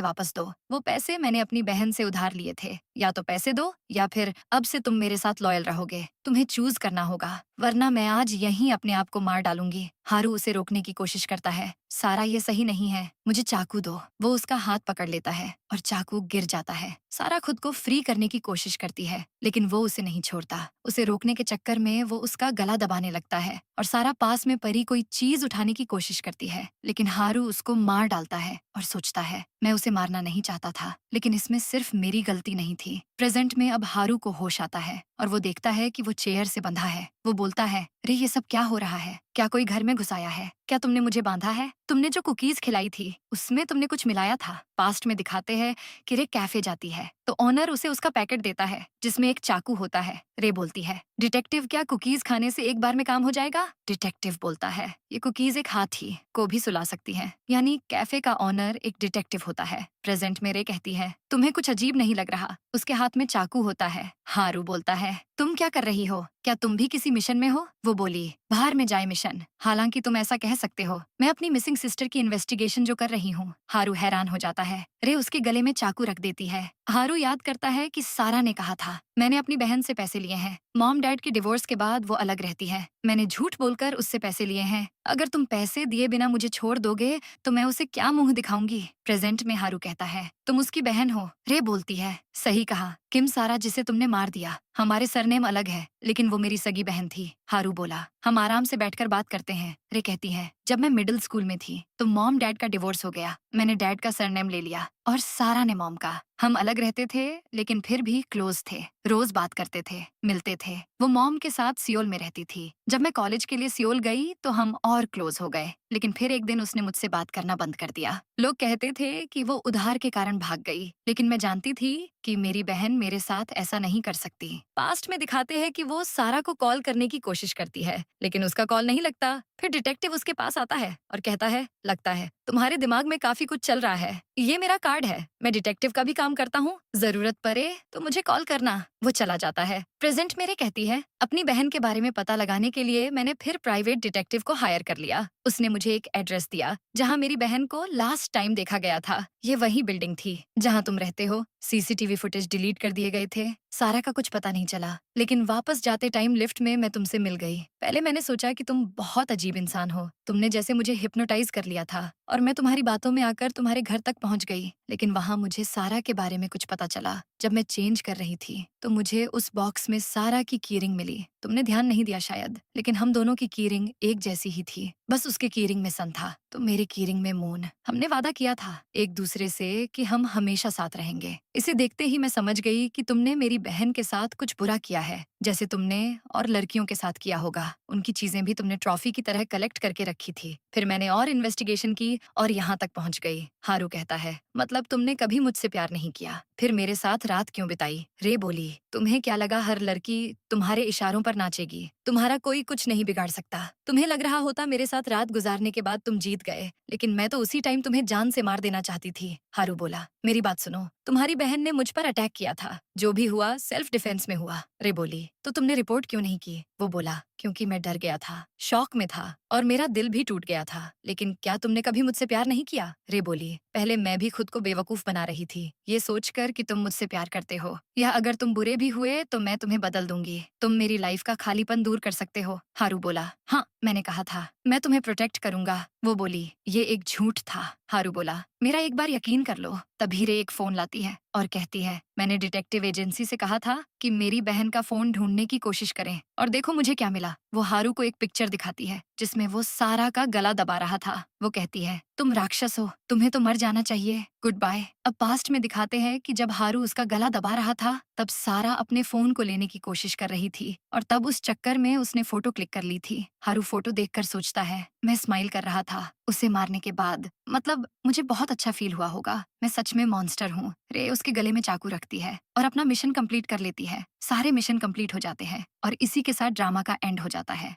वापस दो। वो पैसे मैंने अपनी बहन से उधार लिए थे। या तो पैसे दो या फिर अब से तुम मेरे साथ लॉयल रहोगे। तुम्हें चूज करना होगा, वरना मैं आज यहीं अपने आप को मार डालूंगी। हारू उसे रोकने की कोशिश करता है, सारा ये सही नहीं है, मुझे चाकू दो। वो उसका हाथ पकड़ लेता है और चाकू गिर जाता है। सारा खुद को फ्री करने की कोशिश करती है, लेकिन वो उसे नहीं छोड़ता। उसे रोकने के चक्कर में वो उसका गला दबाने लगता है और सारा पास में पड़ी कोई चीज उठाने की कोशिश करती है, लेकिन हारू उसको मार डालता है और सोचता है, मैं उसे मारना नहीं चाहता था, लेकिन इसमें सिर्फ मेरी गलती नहीं थी। प्रेजेंट में अब हारू को होश आता है और वो देखता है कि वो चेयर से बंधा है। वो बोलता है, रे ये सब क्या हो रहा है? क्या कोई घर में घुसाया है? क्या तुमने मुझे बांधा है? तुमने जो कुकीज खिलाई थी उसमें तुमने कुछ मिलाया था। पास्ट में दिखाते हैं कि रे कैफे जाती है तो ऑनर उसे उसका पैकेट देता है जिसमें एक चाकू होता है। रे बोलती है, डिटेक्टिव क्या कुकीज खाने से एक बार में काम हो जाएगा? डिटेक्टिव बोलता है, ये कुकीज एक हाथी को भी सुला सकती है। यानी कैफे का ऑनर एक डिटेक्टिव होता है। प्रेजेंट में रे कहती है, तुम्हें कुछ अजीब नहीं लग रहा? उसके हाथ में चाकू होता है। हारू बोलता है, तुम क्या कर रही हो? क्या तुम भी किसी मिशन में हो? वो बोली, बाहर में जाए मिशन। हालांकि तुम ऐसा कह सकते हो, मैं अपनी मिसिंग सिस्टर की इन्वेस्टिगेशन जो कर रही हूँ। हारू हैरान हो जाता है। रे उसके गले में चाकू रख देती है। हारू याद करता है कि सारा ने कहा था, मैंने अपनी बहन से पैसे लिए हैं। मॉम डैड के डिवोर्स के बाद वो अलग रहती है। मैंने झूठ बोलकर उससे पैसे लिए हैं। अगर तुम पैसे दिए बिना मुझे छोड़ दोगे तो मैं उसे क्या मुंह दिखाऊंगी? प्रेजेंट में हारू कहता है, तुम उसकी बहन हो। रे बोलती है, सही कहा, किम सारा जिसे तुमने मार दिया। हमारे सरनेम अलग है, लेकिन वो मेरी सगी बहन थी। हारू बोला, हम आराम से बैठकर बात करते हैं। रे कहती है, जब मैं मिडिल स्कूल में थी तो मॉम डैड का डिवोर्स हो गया। मैंने डैड का सरनेम ले लिया और सारा ने मॉम का। हम अलग रहते थे लेकिन फिर भी क्लोज थे, रोज बात करते थे, मिलते थे। वो मॉम के साथ सियोल में रहती थी। जब मैं कॉलेज के लिए सियोल गई तो हम और क्लोज हो गए, लेकिन फिर एक दिन उसने मुझसे बात करना बंद कर दिया। लोग कहते थे कि वो उधार के कारण भाग गई, लेकिन मैं जानती थी कि मेरी बहन मेरे साथ ऐसा नहीं कर सकती। पास्ट में दिखाते हैं कि वो सारा को कॉल करने की कोशिश करती है, लेकिन उसका कॉल नहीं लगता। फिर डिटेक्टिव उसके पास आता है और कहता है, लगता है तुम्हारे दिमाग में काफी कुछ चल रहा है। ये मेरा कार्ड है, मैं डिटेक्टिव का भी काम करता हूँ, जरूरत पड़े तो मुझे कॉल करना। वो चला जाता है। प्रेजेंट मेरे कहती है, अपनी बहन के बारे में पता लगाने के लिए मैंने फिर प्राइवेट डिटेक्टिव को हायर कर लिया। उसने मुझे एक एड्रेस दिया जहाँ मेरी बहन को लास्ट टाइम देखा गया था। ये वही बिल्डिंग थी जहाँ तुम रहते हो। सीसीटीवी फुटेज डिलीट कर दिए गए थे। सारा का कुछ पता नहीं चला, लेकिन वापस जाते टाइम लिफ्ट में मैं तुमसे मिल गई। पहले मैंने सोचा कि तुम बहुत अजीब इंसान हो, तुमने जैसे मुझे हिप्नोटाइज कर लिया था और मैं तुम्हारी बातों में आकर तुम्हारे घर तक पहुंच गई। लेकिन वहां मुझे सारा के बारे में कुछ पता चला। जब मैं चेंज कर रही थी तो मुझे उस बॉक्स में सारा की कीरिंग मिली। तुमने ध्यान नहीं दिया शायद, लेकिन हम दोनों की कीरिंग एक जैसी ही थी। बस उसके कीरिंग में सन था तो मेरी कीरिंग में मून। हमने वादा किया था एक दूसरे से कि हम हमेशा साथ रहेंगे। इसे देखते ही मैं समझ गई कि तुमने मेरी बहन के साथ कुछ बुरा किया है जैसे तुमने और लड़कियों के साथ किया होगा। उनकी चीजें भी तुमने ट्रॉफी की तरह कलेक्ट करके रखी थी। फिर मैंने और इन्वेस्टिगेशन की और यहाँ तक पहुंच गई। हारू कहता है, मतलब तुमने कभी मुझसे प्यार नहीं किया, फिर मेरे साथ रात क्यों बिताई? रे बोली, तुम्हें क्या लगा हर लड़की तुम्हारे इशारों पर नाचेगी? तुम्हारा कोई कुछ नहीं बिगाड़ सकता। तुम्हें लग रहा होता मेरे साथ रात गुजारने के बाद तुम जीत गए, लेकिन मैं तो उसी टाइम तुम्हें जान से मार देना चाहती थी। हारू बोला, मेरी बात सुनो, तुम्हारी बहन ने मुझ पर अटैक किया था। जो भी हुआ सेल्फ डिफेंस में हुआ। रे बोली, तो तुमने रिपोर्ट क्यों नहीं की? वो बोला, क्योंकि मैं डर गया था, शॉक में था और मेरा दिल भी टूट गया था। लेकिन क्या तुमने कभी मुझसे प्यार नहीं किया? रे बोली, पहले मैं भी खुद को बेवकूफ बना रही थी, ये सोचकर कि तुम मुझसे प्यार करते हो, या अगर तुम बुरे भी हुए तो मैं तुम्हें बदल दूंगी। तुम मेरी लाइफ का खालीपन दूर कर सकते हो। हारू बोला, हाँ मैंने कहा था मैं तुम्हें प्रोटेक्ट करूंगा। वो बोली, ये एक झूठ था। हारू बोला, मेरा एक बार यकीन कर लो। तभी रे एक फोन लाती है और कहती है, मैंने डिटेक्टिव एजेंसी से कहा था कि मेरी बहन का फोन ढूंढने की कोशिश करें, और देखो मुझे क्या मिला। वो हारू को एक पिक्चर दिखाती है जिसमें वो सारा का गला दबा रहा था। वो कहती है, तुम राक्षस हो, तुम्हें तो मर जाना चाहिए, गुड बाय। अब पास्ट में दिखाते हैं कि जब हारू उसका गला दबा रहा था तब सारा अपने फोन को लेने की कोशिश कर रही थी, और तब उस चक्कर में उसने फोटो क्लिक कर ली थी। हारू फोटो देखकर सोचता है, मैं स्माइल कर रहा था उसे मारने के बाद, मतलब मुझे बहुत अच्छा फील हुआ होगा, मैं सच में मॉन्स्टर हूँ। रे उसके गले में चाकू रखती है और अपना मिशन कंप्लीट कर लेती है। सारे मिशन कंप्लीट हो जाते हैं और इसी के साथ ड्रामा का एंड हो जाता है।